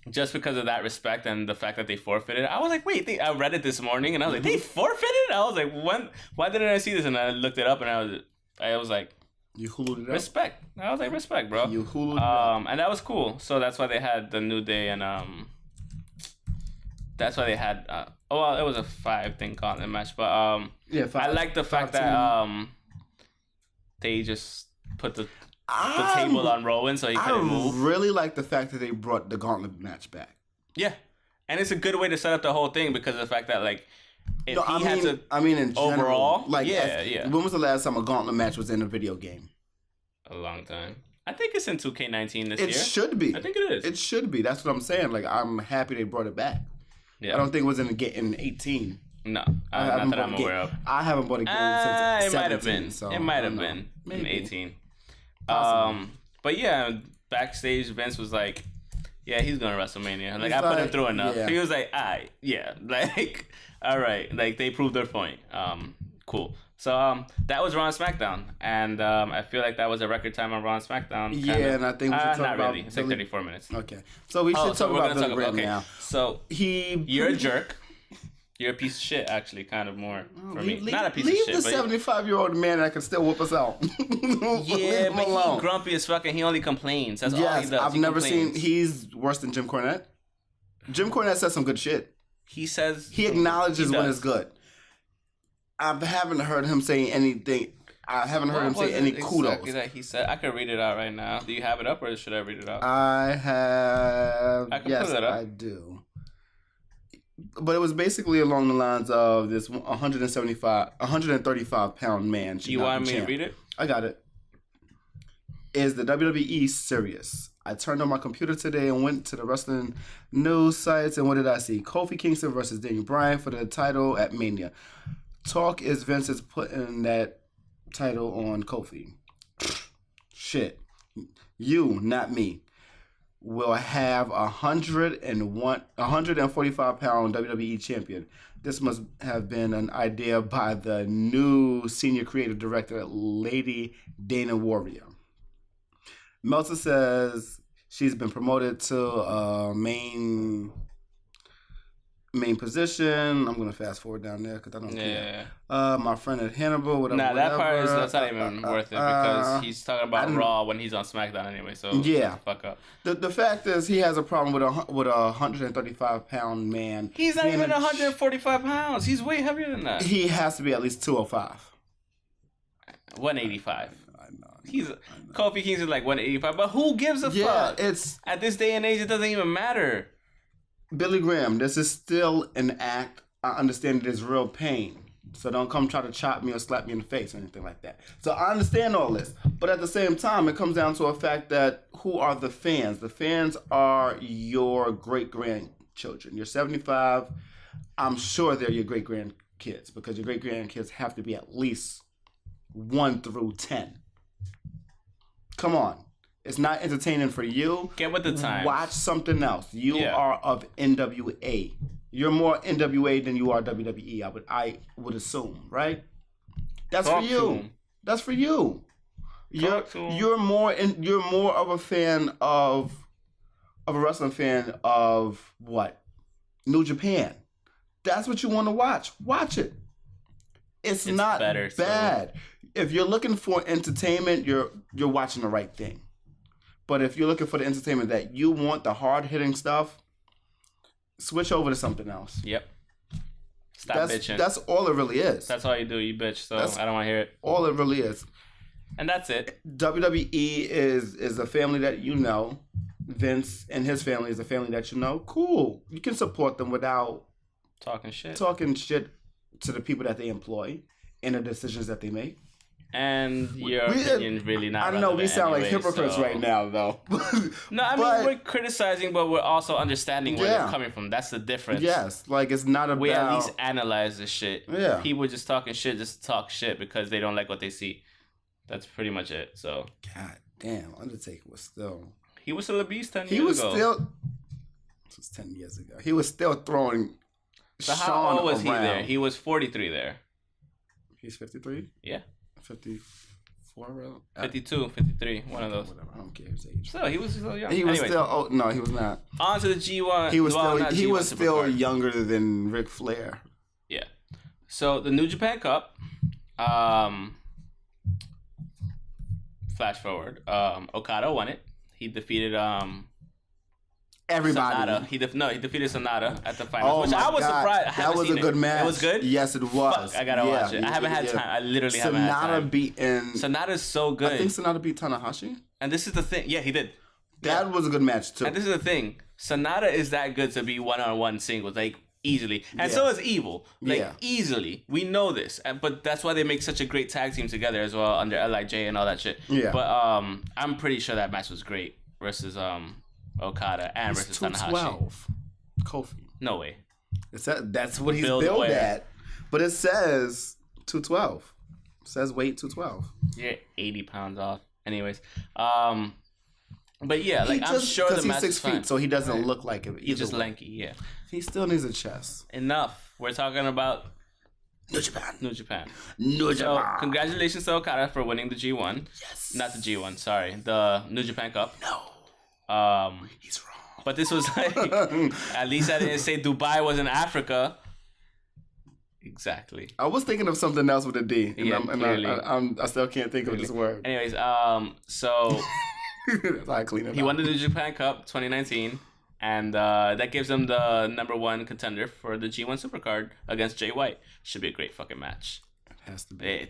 Just because of that respect and the fact that they forfeited, I was like, wait, I read it this morning and I was like, they forfeited? I was like, when? Why didn't I see this? And I looked it up and I was like, you Hulu'd it up? Respect. I was like, respect, bro. You Hulu'd it up. And that was cool. So that's why they had the New Day and that's why they had it was a 5-thing Gauntlet match, but I like the fact that they just put the table on Rowan so he couldn't move. I really like the fact that they brought the Gauntlet match back. Yeah. And it's a good way to set up the whole thing because of the fact that, like, in general, overall, like, when was the last time a Gauntlet match was in a video game? A long time. I think it's in 2K19 this year. It should be. I think it is. It should be. That's what I'm saying. Like, I'm happy they brought it back. Yeah. I don't think it was in 18. No, not that I'm aware of. I haven't bought a game since 17. It might have been. So it might have been in 18. But yeah, backstage Vince was like, yeah, he's going to WrestleMania. Like, I put him through enough. Yeah. He was like, like, all right. Like, they proved their point. Cool. So that was Raw and SmackDown, and I feel like that was a record time on Raw and SmackDown. Yeah, and I think we should talk not about... really. It's like 34 minutes. Okay. So we should talk about Billy Graham now. So you're a jerk. You're a piece of shit, actually, kind of more for me. Not a piece of shit. Leave the 75-year-old man that can still whoop us out. Yeah, but he's grumpy as fuck and he only complains. That's all he does. I've never seen... He's worse than Jim Cornette. Jim Cornette says some good shit. He says... He acknowledges when it's good. I haven't heard him say anything... I haven't heard him say any kudos. Exactly that he said. I could read it out right now. Do you have it up or should I read it out? I have... I can put it up. I do. But it was basically along the lines of this 135-pound man. Do you want me to read it? I got it. Is the WWE serious? I turned on my computer today and went to the wrestling news sites, and what did I see? Kofi Kingston versus Daniel Bryan for the title at Mania. Talk is Vince is putting that title on Kofi. Shit. You, not me, will have 145-pound WWE champion. This must have been an idea by the new senior creative director, Lady Dana Warrior. Meltzer says she's been promoted to main position. I'm gonna fast forward down there because I don't care. My friend at Hannibal, whatever. That part that's not even worth it because he's talking about Raw when he's on SmackDown anyway. So yeah, fuck up. The fact is he has a problem with a 135-pound man. He's not even 145 pounds. He's way heavier than that. He has to be at least 205. 185. Kofi Kingston is like 185, but who gives a fuck? It's at this day and age, it doesn't even matter. Billy Graham, this is still an act. I understand it is real pain. So don't come try to chop me or slap me in the face or anything like that. So I understand all this. But at the same time, it comes down to a fact that who are the fans? The fans are your great-grandchildren. You're 75. I'm sure they're your great-grandkids because your great-grandkids have to be at least 1 through 10. Come on. It's not entertaining for you. Get with the times. Watch something else. You are of NWA. You're more NWA than you are WWE. I would assume, right? That's for you. That's for you. You're more of a fan of a wrestling fan of what? New Japan. That's what you want to watch. Watch it. It's not better, bad. So. If you're looking for entertainment, you're watching the right thing. But if you're looking for the entertainment that you want, the hard-hitting stuff, switch over to something else. Yep. Stop bitching. That's all it really is. That's all you do. You bitch, so I don't want to hear it. All it really is. And that's it. WWE is a family that you know. Vince and his family is a family that you know. Cool. You can support them without talking shit to the people that they employ and the decisions that they make. And your opinion really not. I know we sound like hypocrites right now, though. No, I mean we're criticizing, but we're also understanding where they're coming from. That's the difference. Yes, like it's not about. We at least analyze the shit. Yeah. People just talking shit, just talk shit because they don't like what they see. That's pretty much it. So. God damn, Undertaker was still. He was still a beast 10 years ago. He was still. This was 10 years ago. He was still throwing. So how old was he there? He was 43 there. He's 53. Yeah. 54, 52, 53, one of those. Whatever, I don't care his age. So he was still young. He was still. Oh no, he was not. On to the G1. He was He was still younger than Ric Flair. Yeah. So the New Japan Cup. Flash forward. Okada won it. He defeated everybody. Sonata. He defeated Sonata at the finals, which I was surprised. That was a good match. It was good? Yes, it was. Fuck, I gotta watch it. I haven't had time. I literally haven't had time. Sonata's so good. I think Sonata beat Tanahashi. And this is the thing. Yeah, he did. That was a good match, too. And this is the thing. Sonata is that good to be one-on-one singles, like, easily. And so is Evil. Like, easily. We know this. But that's why they make such a great tag team together as well, under LIJ and all that shit. Yeah. But I'm pretty sure that match was great versus Okada and versus Tanahashi. Kofi. No way. That's what he's billed at. But it says 212. It says weight 212. Yeah, 80 pounds off. Anyways. But yeah, like I'm sure the match is 6 feet, so he doesn't look like it. He's just lanky, yeah. He still needs a chest. Enough. We're talking about New Japan. New Japan. New So, Japan. congratulations to Okada for winning the G1. Yes. Not the G1, sorry. The New Japan Cup. No. He's wrong. But this was like, at least I didn't say Dubai was in Africa. Exactly. I was thinking of something else with a D. And Yeah, clearly. I still can't think of this word. Anyways, so That's how I clean it he up. won the New Japan Cup 2019. And that gives him the #1 contender for the G1 Supercard against Jay White. Should be a great fucking match. It has to be.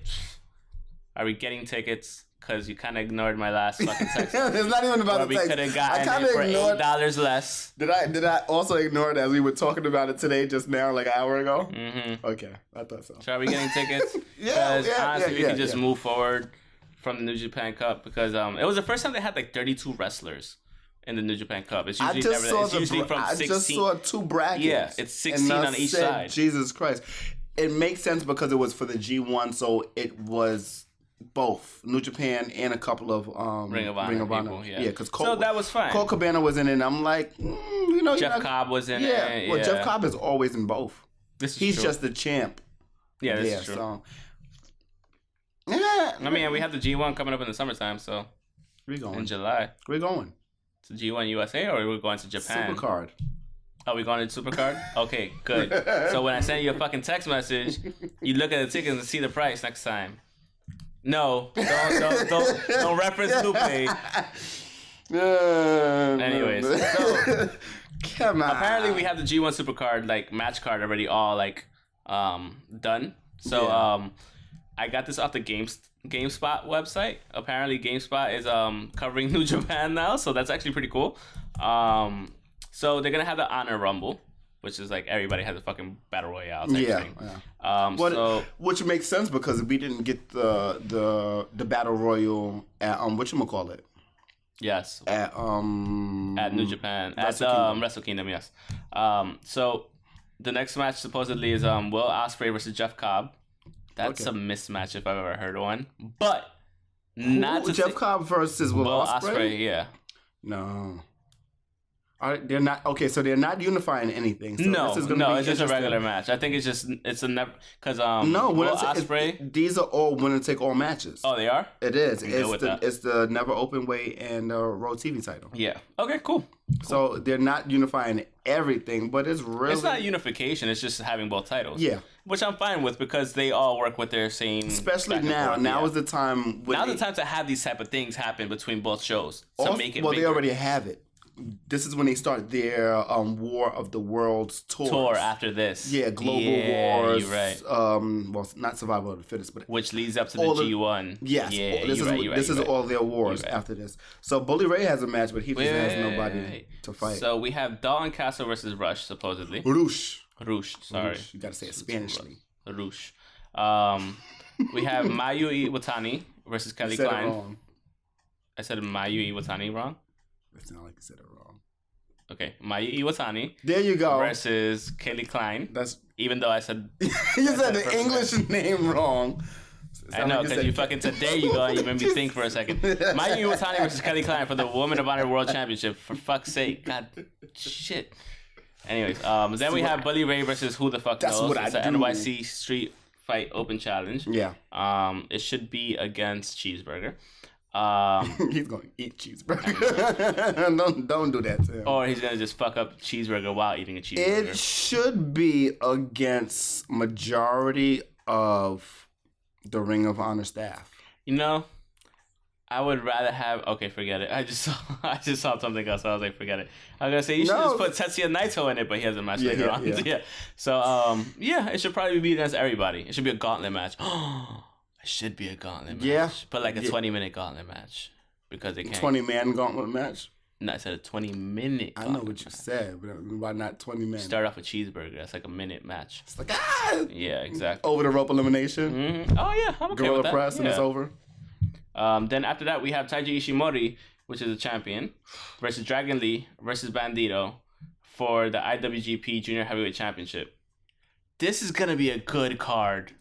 Are we getting tickets? Because you kind of ignored my last fucking text. It's not even about Or the we text. could have I gotten kind it of for ignored. $8 less. Did I also ignore it as we were talking about it today just now, like an hour ago? Mm-hmm. Okay, I thought so. So are we getting tickets? Yeah, Because honestly, we yeah, could just move forward from the New Japan Cup because it was the first time they had like 32 wrestlers in the New Japan Cup. It's usually I just saw 2 brackets. Yeah, it's 16 on each side. Jesus Christ. It makes sense because it was for the G1, so it was both New Japan and a couple of Ring of Honor people, yeah. because So that was fine. Cole Cabana was in it, and I'm like, Jeff Cobb was in it. Well, Yeah. Jeff Cobb is always in both. He's true. just the champ. Yeah, this is true. So, yeah. I mean, we have the G1 coming up in the summertime, so Where we going? in July. Where we going? To G1 USA, or are we going to Japan? Supercard. Are we going to Supercard? Okay, good. So when I send you a fucking text message, you look at the tickets and see the price next time. No, don't reference Lupe. Anyways, so come on. apparently we have the G1 Supercard like match card already all like done. So I got this off the GameSpot website. Apparently GameSpot is covering New Japan now, so that's actually pretty cool. So they're gonna have the Honor Rumble, which is like everybody has a fucking battle royale type thing. Which makes sense because we didn't get the battle royal at whatchamacallit. Yes. At New Japan. Wrestle Kingdom, yes. So the next match supposedly is Will Ospreay versus Jeff Cobb. That's a mismatch if I've ever heard one. But Jeff Cobb versus Will Ospreay? Yeah. No. They're not okay. So they're not unifying anything. So no, this is gonna be it's just a regular match. I think it's a never because no. Will Ospreay. These are all winner take all matches. Oh, they are. It is. It's the Never Open Weight and Road TV title. Yeah. Okay. Cool. So they're not unifying everything, but it's really it's not unification. It's just having both titles. Yeah. Which I'm fine with because they all work with their same. Especially now. Now is the time. Now the time to have these type of things happen between both shows to make it. Well, bigger. they already have it. This is when they start their War of the Worlds tour after this. Yeah, Global Wars. You're right. Well, not Survival of the Fittest, but which leads up to the G1. Yes. Yeah, this is all their wars after this. So Bully Ray has a match, but he just has nobody to fight. So we have Dalton Castle versus Rush, supposedly. Roosh. Sorry. You gotta say it Spanishly. Roosh. We have Mayu Iwatani versus Kelly Klein. Wrong. I said Mayu Iwatani wrong? It's not like you said it wrong. Okay, Mayu Iwatani. There you go. Versus Kelly Klein. Even though I said you said the English name wrong. I know, because you fucking said there you go and you made me think for a second. Mayu Iwatani versus Kelly Klein for the Women of Honor World Championship. For fuck's sake. God shit. Anyways, then we have Bully Ray versus Who the Fuck Knows. It's an NYC Street Fight Open Challenge. Yeah. It should be against Cheeseburger. He's gonna eat cheeseburger. don't do that to him. Or he's gonna just fuck up cheeseburger while eating a cheeseburger. It should be against majority of the Ring of Honor staff. You know, I would rather have. Okay, forget it. I just saw something else. So I was like, forget it. I was gonna say you should just put Tetsuya Naito in it, but he has a match later on. Yeah. So it should probably be against everybody. It should be a gauntlet match. It should be a gauntlet match. Yeah. But like a 20-minute gauntlet match. Because they can't. 20-man gauntlet match? No, I said a 20-minute I know what you said, but why not 20 men? Start off with cheeseburger. That's like a minute match. It's like, Yeah, exactly. Over the rope elimination? Mm-hmm. Oh, yeah. I'm okay Gorilla with that. press and it's over? Then after that, we have Taiji Ishimori, which is a champion, versus Dragon Lee versus Bandito for the IWGP Junior Heavyweight Championship. This is going to be a good card.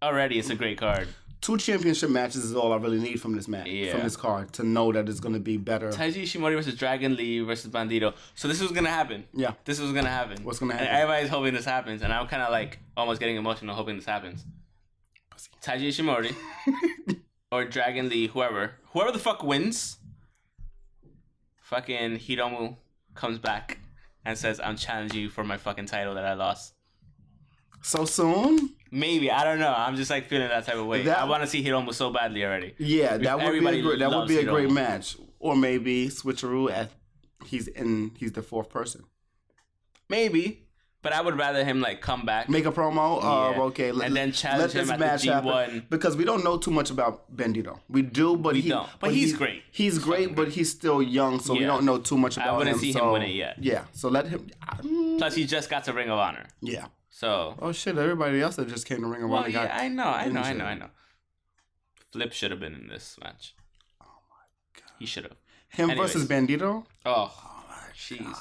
Already, it's a great card. 2 championship matches is all I really need from this match, from this card, to know that it's going to be better. Taiji Ishimori versus Dragon Lee versus Bandito. So this was going to happen. Yeah. This was going to happen. What's going to happen? And everybody's hoping this happens. And I'm kind of like almost getting emotional hoping this happens. Taiji Ishimori or Dragon Lee, whoever the fuck wins, fucking Hiromu comes back and says, I'm challenging you for my fucking title that I lost. So soon? Maybe. I don't know. I'm just like feeling that type of way. I want to see Hiromu so badly already. Yeah, that would be a great match. Or maybe switcheroo he's the 4th person. Maybe. But I would rather him like come back, make a promo, okay, and then challenge him at the G1 because we don't know too much about Bandito. We do, but he's great. He's great, but he's still young, so we don't know too much about him. I wouldn't see him win it yet. Yeah, so let him. Plus, he just got to Ring of Honor. Yeah. So. Oh shit! Everybody else that just came to Ring of Honor. Yeah, I know. Flip should have been in this match. Oh my god. He should have. Him versus Bandito. Oh, jeez.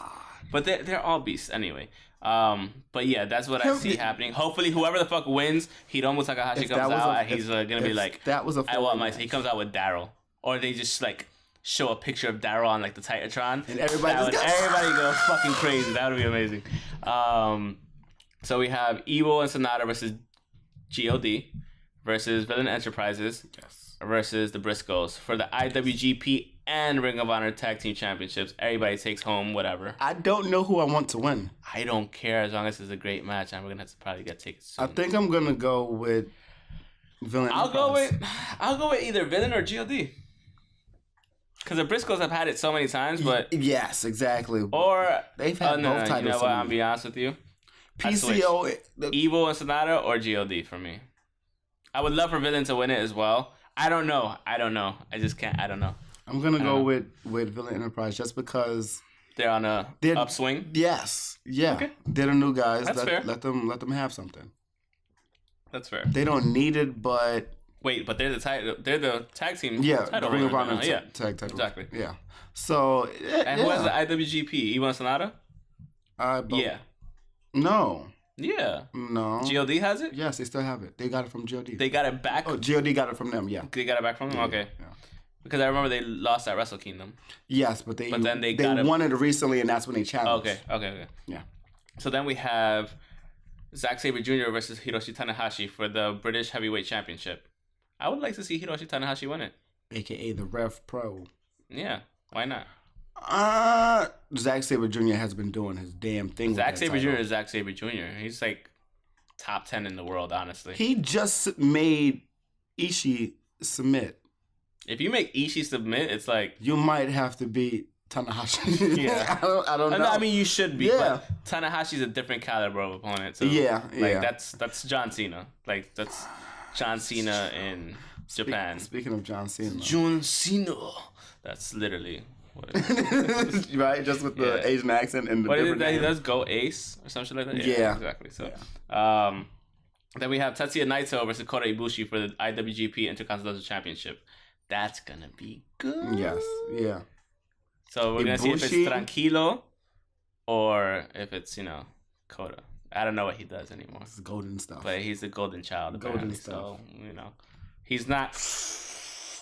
But they're all beasts anyway. But yeah, that's what I see happening. Hopefully, whoever the fuck wins, Hiromu Takahashi comes out and he's gonna be like, that was a. I want my. He comes out with Daryl, or they just like show a picture of Daryl on like the Titantron, and everybody goes fucking crazy. That would be amazing. So we have Evo and Sonata versus God versus Villain Enterprises versus the Briscoes for the IWGP and Ring of Honor Tag Team Championships. Everybody takes home whatever. I don't know who I want to win. I don't care as long as it's a great match. And we're gonna have to probably get tickets soon. I think I'm gonna go with Villain. I'll go with either Villain or God. Because the Briscoes have had it so many times, but yes, exactly. Or they've had both titles. You know what? I'll be honest with you. PCO, Evo and Sonata or God for me. I would love for Villain to win it as well. I don't know. I just can't. I don't know. I'm gonna go with Villain Enterprise just because they're on a upswing. Yes, yeah. Okay. They're the new guys. That's fair. Let them have something. That's fair. They don't need it, but wait, but they're the tag team. Yeah, title Ring of Honor tag title. Exactly. Yeah. So and who has the IWGP? Evo and Sonata. Yeah. No. Yeah. No. God has it? Yes, they still have it. They got it from God. They got it back? Oh, God got it from them, yeah. They got it back from them? Okay. Yeah. Because I remember they lost at Wrestle Kingdom. Yes, but then they won it recently, and that's when they challenged. Okay. Yeah. So then we have Zack Sabre Jr. versus Hiroshi Tanahashi for the British Heavyweight Championship. I would like to see Hiroshi Tanahashi win it. AKA the Rev Pro. Yeah, why not? Zack Sabre Jr. has been doing his damn thing. Zack Sabre Jr. is Zack Sabre Jr. He's like top 10 in the world, honestly. He just made Ishii submit. If you make Ishii submit, it's like you might have to beat Tanahashi. Yeah, I don't know. I mean, you should be. Yeah, but Tanahashi's a different caliber of opponent. So, that's John Cena. Like that's John Cena in Japan. Speaking of John Cena, John Cena. That's literally what it is. Right, just with the Asian accent and the what different. What is it that he does? Go Ace or something like that. Yeah, exactly. So, then we have Tetsuya Naito versus Kota Ibushi for the IWGP Intercontinental Championship. That's gonna be good. Yes. Yeah. So we're gonna see if it's Tranquilo or if it's Kota. I don't know what he does anymore. It's golden stuff. But he's the golden child. Golden stuff. So he's not.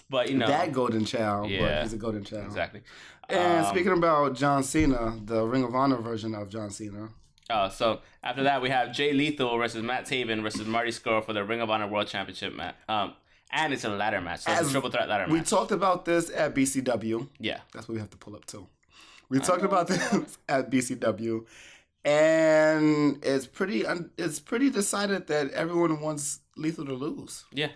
But that golden child. Yeah. But he's a golden child. Exactly. And speaking about John Cena, the Ring of Honor version of John Cena. So after that we have Jay Lethal versus Matt Taven versus Marty Scurll for the Ring of Honor World Championship match. And it's a ladder match. So it's a triple threat ladder match. We talked about this at BCW. Yeah. That's what we have to pull up too. We talked about this at BCW. And it's pretty decided that everyone wants Lethal to lose. Yeah.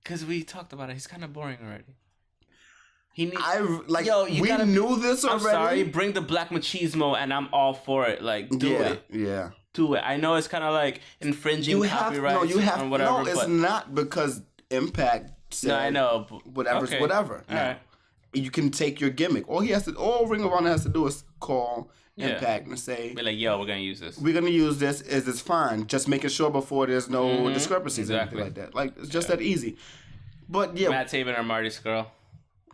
Because we talked about it. He's kind of boring already. We knew this already. I'm sorry. Bring the black machismo and I'm all for it. Like, do it. Yeah. Do it. I know it's kind of like infringing copyrights or whatever. No, it's not because Impact said I know. Whatever's whatever. All right. You can take your gimmick. All Ring of Honor has to do is call Impact and say, be like, yo, we're going to use this. We're going to use this. Is this fine? Just making sure before there's no discrepancies or anything like that. Like, it's just that easy. But yeah. Matt Taven or Marty Scurll.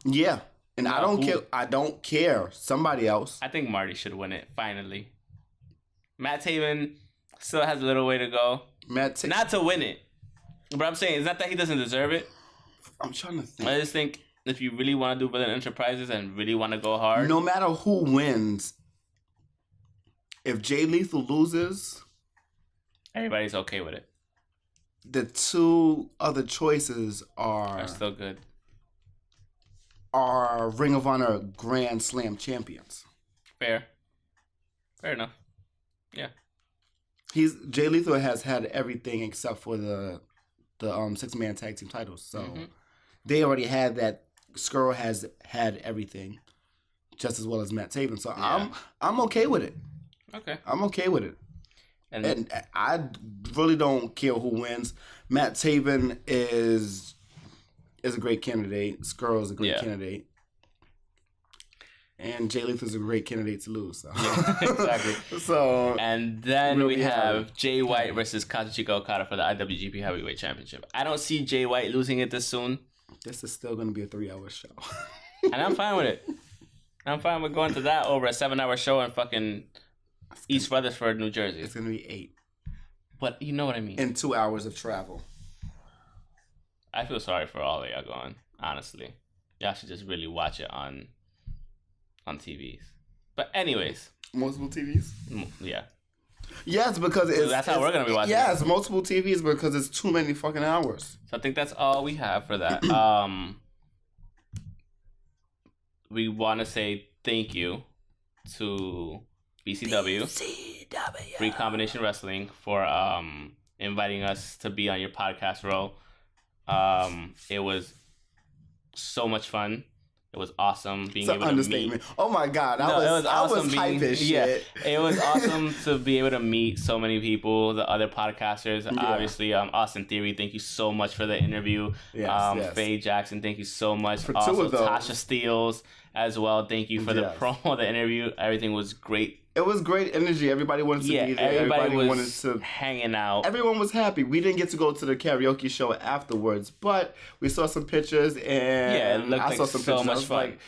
Yeah. And I don't care. I don't care. Somebody else. I think Marty should win it, finally. Matt Taven still has a little way to go. Not to win it. But I'm saying it's not that he doesn't deserve it. I'm trying to think. I just think if you really want to do Villain Enterprises and really want to go hard, no matter who wins, if Jay Lethal loses, everybody's okay with it. The two other choices are still good. Are Ring of Honor Grand Slam champions. Fair enough. Yeah. Jay Lethal has had everything except for the 6-man tag team titles. So they already had that. Skrull has had everything just as well as Matt Taven. So I'm okay with it. Okay. I'm okay with it. And I really don't care who wins. Matt Taven is a great candidate. Skrull is a great candidate. And Jay Lethal is a great candidate to lose. So. Yeah, exactly. So and then we have Jay White versus Kazuchika Okada for the IWGP Heavyweight Championship. I don't see Jay White losing it this soon. This is still going to be a 3-hour show. And I'm fine with it. I'm fine with going to that over a 7-hour show in fucking East Rutherford, New Jersey. It's going to be 8. But you know what I mean. And 2 hours of travel. I feel sorry for all of y'all going, honestly. Y'all should just really watch it on TVs. But anyways. Multiple TVs? Yeah. Yes, because that's how we're going to be watching it. Yes, multiple TVs because it's too many fucking hours. So I think that's all we have for that. We want to say thank you to BCW. Free Combination Wrestling for inviting us to be on your podcast role. It was so much fun. It was awesome being able to meet. Oh my God, I was hype as shit. It was awesome to be able to meet so many people, the other podcasters. Yeah. Obviously, Austin Theory, thank you so much for the interview. Yes. Faye Jackson, thank you so much. For also, 2 of those. Tasha Steelz as well. Thank you for the promo, the interview. Everything was great. It was great energy. Everybody wanted to be there. Everybody wanted to hanging out. Everyone was happy. We didn't get to go to the karaoke show afterwards, but we saw some pictures and it looked I saw some so pictures. Much fun. Like,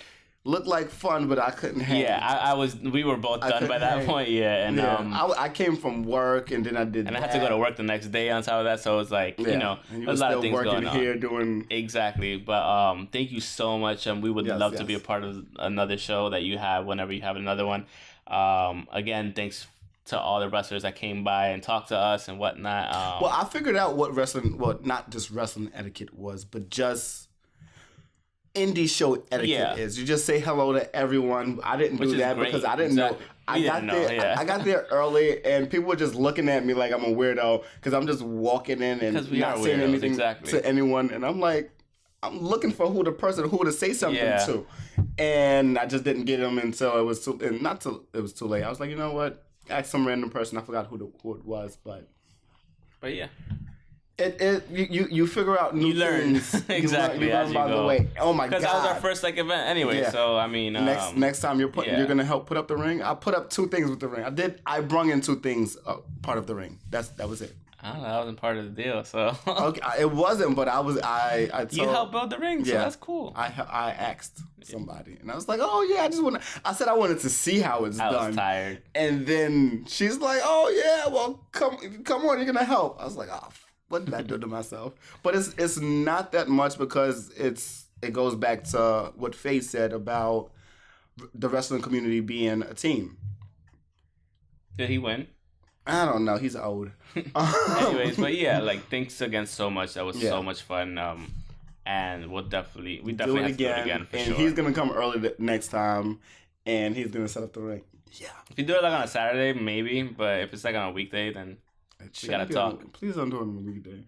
looked like fun, but I couldn't hang. Yeah, we were both done by that point. Yeah, and I came from work and then I did. And I had to go to work the next day on top of that, so it was like you know, and a lot of things going on here doing exactly. But thank you so much, and we would love to be a part of another show that you have whenever you have another one. Again, thanks to all the wrestlers that came by and talked to us and whatnot. Well, I figured out what not just wrestling etiquette was, but just indie show etiquette is. You just say hello to everyone. I didn't do that because I didn't know. I got there early, and people were just looking at me like I'm a weirdo because I'm just walking in and not saying anything to anyone, and I'm like, I'm looking for who to say something to. And I just didn't get them until it was it was too late. I was like, you know what? Ask some random person. I forgot who it was, but yeah, you figure out new things. Exactly. You learn by the way. Oh my God! Because that was our first event anyway. Yeah. So I mean, next time you're gonna help put up the ring. I put up 2 things with the ring. I brung in 2 things part of the ring. That was it. I don't know, that wasn't part of the deal, so. Okay, it wasn't, but I told, you helped build the ring, so that's cool. I asked somebody, and I was like, oh yeah, I said I wanted to see how it's done. I was tired. And then she's like, oh yeah, well, come on, you're gonna help. I was like, oh, what did I do to myself? But it's not that much because it goes back to what Faye said about the wrestling community being a team. Did he win? I don't know. He's old. Anyways, but yeah, like thanks again so much. That was so much fun. And we definitely have to do it again for sure. He's gonna come early next time, and he's gonna set up the ring. Yeah. If you do it like on a Saturday, maybe. But if it's like on a weekday, then we gotta talk. Please don't do it on a weekday.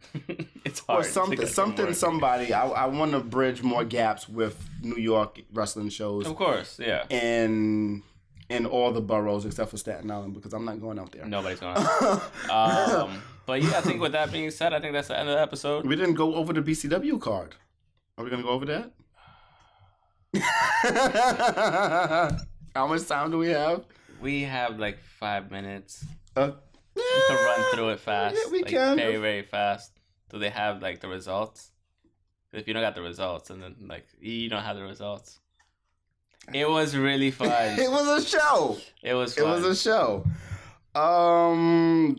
It's hard. Or somebody. I want to bridge more gaps with New York wrestling shows. Of course, yeah. And in all the boroughs except for Staten Island because I'm not going out there. Nobody's going out. But yeah, I think with that being said, I think that's the end of the episode. We didn't go over the BCW card. Are we going to go over that? How much time do we have? We have like 5 minutes. We can run through it fast. Yeah, we can. Very, very fast. Do they have like the results? If you don't got the results and then like you don't have the results. It was really fun. It was a show. It was fun. It was a show. I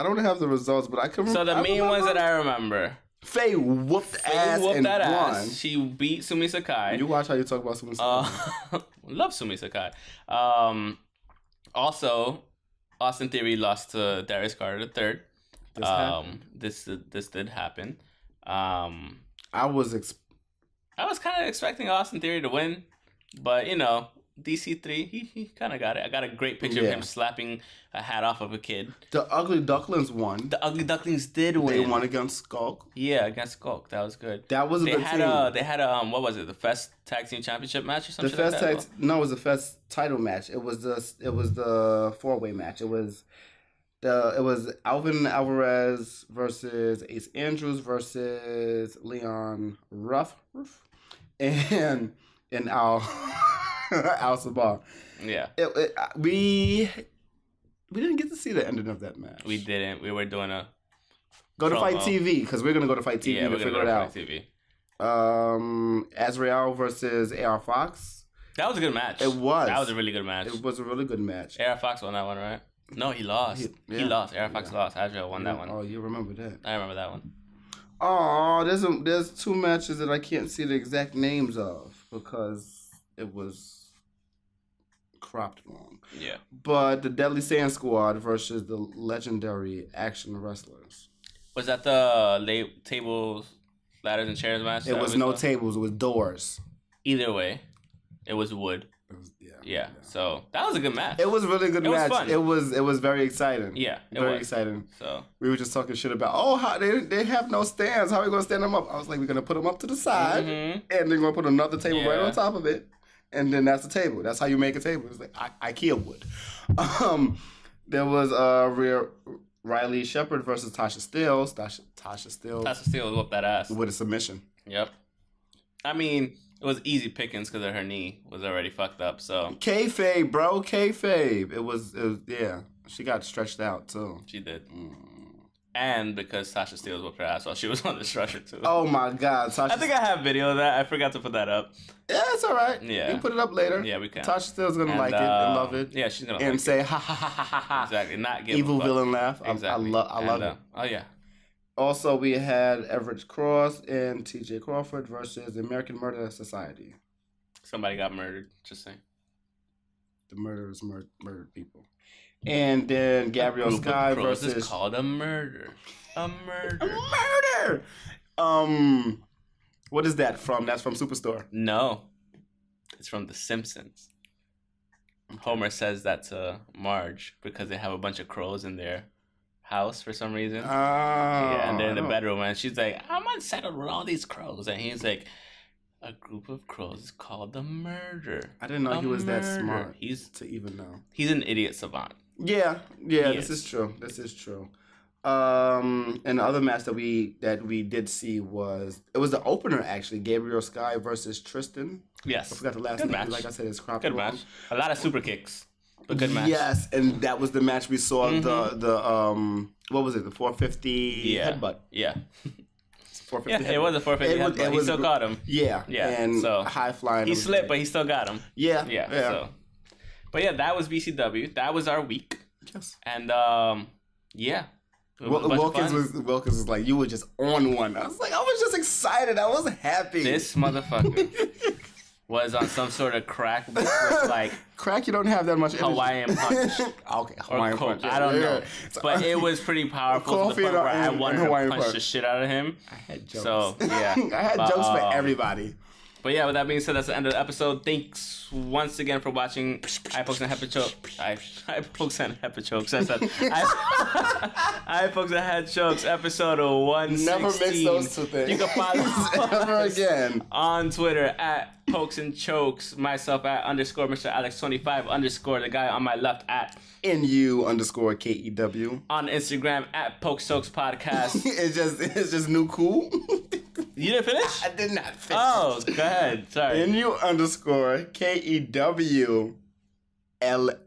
don't have the results, but I can. So the main ones that I remember: Faye whooped ass and won. She beat Sumi Sakai. You watch how you talk about Sumi Sakai. Love Sumi Sakai. Also, Austin Theory lost to Darius Carter III. This did happen. I was kind of expecting Austin Theory to win, but DC3, he kind of got it. I got a great picture of him slapping a hat off of a kid. The Ugly Ducklings won. The Ugly Ducklings did win. They won against Skulk. Yeah, against Skulk. That was good. That was a good team. They had a what was it? The Fest Tag Team Championship match or something. No, it was the Fest title match. It was the 4-way match. It was Alvin Alvarez versus Ace Andrews versus Leon Ruff and Al Sabah. Yeah. We didn't get to see the ending of that match. We didn't. We were doing a go to Fight TV because we're gonna go to Fight TV to figure it out. Fight TV. Azrael versus AR Fox. That was a good match. It was. That was a really good match. It was a really good match. AR Fox won that one, right? No, he lost. He lost. AR Fox lost. Azrael won that one. Oh, you remember that? I remember that one. Oh, there's 2 matches that I can't see the exact names of because it was cropped wrong. Yeah. But the Deadly Sand Squad versus the Legendary Action Wrestlers. Was that the tables, ladders, and chairs match? It was no tables. It was doors. Either way, it was wood. It was, yeah. So that was a good match. It was a really good match. Was fun. It was very exciting. Yeah, very exciting. So we were just talking shit about how they have no stands. How are we gonna stand them up? I was like, we're gonna put them up to the side, and then we're gonna put another table right on top of it, and then that's the table. That's how you make a table. It's like IKEA wood. There was Riley Shepard versus Tasha Steelz. Tasha Steelz whooped that ass with a submission. Yep. I mean, it was easy pickings because her knee was already fucked up. So kayfabe, bro, kayfabe. It was yeah. She got stretched out too. She did. And because Tasha Steelz whooped her ass while she was on the stretcher too. Oh my God, Tasha! I think I have video of that. I forgot to put that up. Yeah, it's all right. Yeah, you can put it up later. Yeah, we can. Tasha Steelz gonna like it and love it. Yeah, she's gonna and like say it. ha ha ha ha ha. Exactly, not give evil a fuck. Villain laugh. Exactly. I love it. Oh yeah. Also, we had Everett Cross and T.J. Crawford versus the American Murder Society. Somebody got murdered. Just saying. The murderers murdered people. And then Gabriel Sky versus. It's called a murder. A murder. A murder. What is that from? That's from Superstore. No, it's from The Simpsons. Homer says that to Marge because they have a bunch of crows in their house for some reason. Yeah, and they're in the bedroom, and she's like, "I'm unsettled with all these crows," and he's like, "A group of crows is called a murder." I didn't know he was that smart. To even know. He's an idiot savant. Yeah. This is true. And the other match that we did see was the opener actually. Gabriel Sky versus Tristan. Yes. I forgot the last name. Match. Like I said, it's cropped. Good match. A lot of super kicks. A good match. Yes, and that was the match we saw. The what was it? The 450 headbutt. Yeah. 450 it was a 450 headbutt. He still caught him. Yeah. And so high flying. He slipped, but he still got him. Yeah. So. But yeah, that was BCW. That was our week. Yes. And yeah. Wilkins was like, you were just on one. I was just excited. I was happy. This motherfucker was on some sort of crack with like crack. You don't have that much energy. Hawaiian punch. Okay, Hawaiian punch. I don't know, but it was pretty powerful. To the point where I wanted to punch the shit out of him. I had jokes. So yeah, I had jokes for everybody. But yeah, with that being said, that's the end of the episode. Thanks once again for watching Eye Pokes and Head Chokes. Eye Pokes and Head Chokes. I said Eye Pokes and Head Chokes, episode 116. Never mix those two things. You can follow ever again on Twitter at Pokes and Chokes, myself at _Mr. Alex25_ the guy on my left at NU_KEW. On Instagram at Pokes Chokes Podcast. it's just new cool. You didn't finish? I did not finish. Oh, go ahead. Sorry. NU_KEWLA.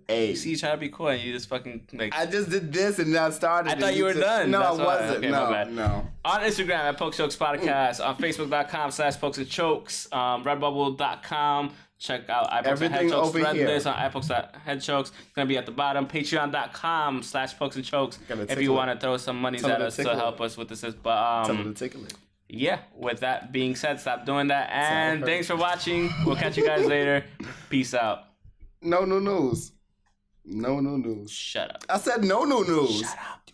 You see, you try to be cool and you just fucking like. I just did this and now started. I thought you were done. No, I wasn't. Okay, no. On Instagram at Pokes Chokes Podcast. On Facebook.com/Pokes and Chokes. Redbubble.com. Check out iPokes and Head Chokes. Thread this on iPokes Head Chokes. It's gonna be at the bottom. Patreon.com/Pokes and Chokes. If you want to throw some monies at us to help us with this, but tell them to tickle it. yeah, with that being said, stop doing that. And thanks for watching. We'll catch you guys later. Peace out. No news. No news. Shut up. I said no news. Shut up.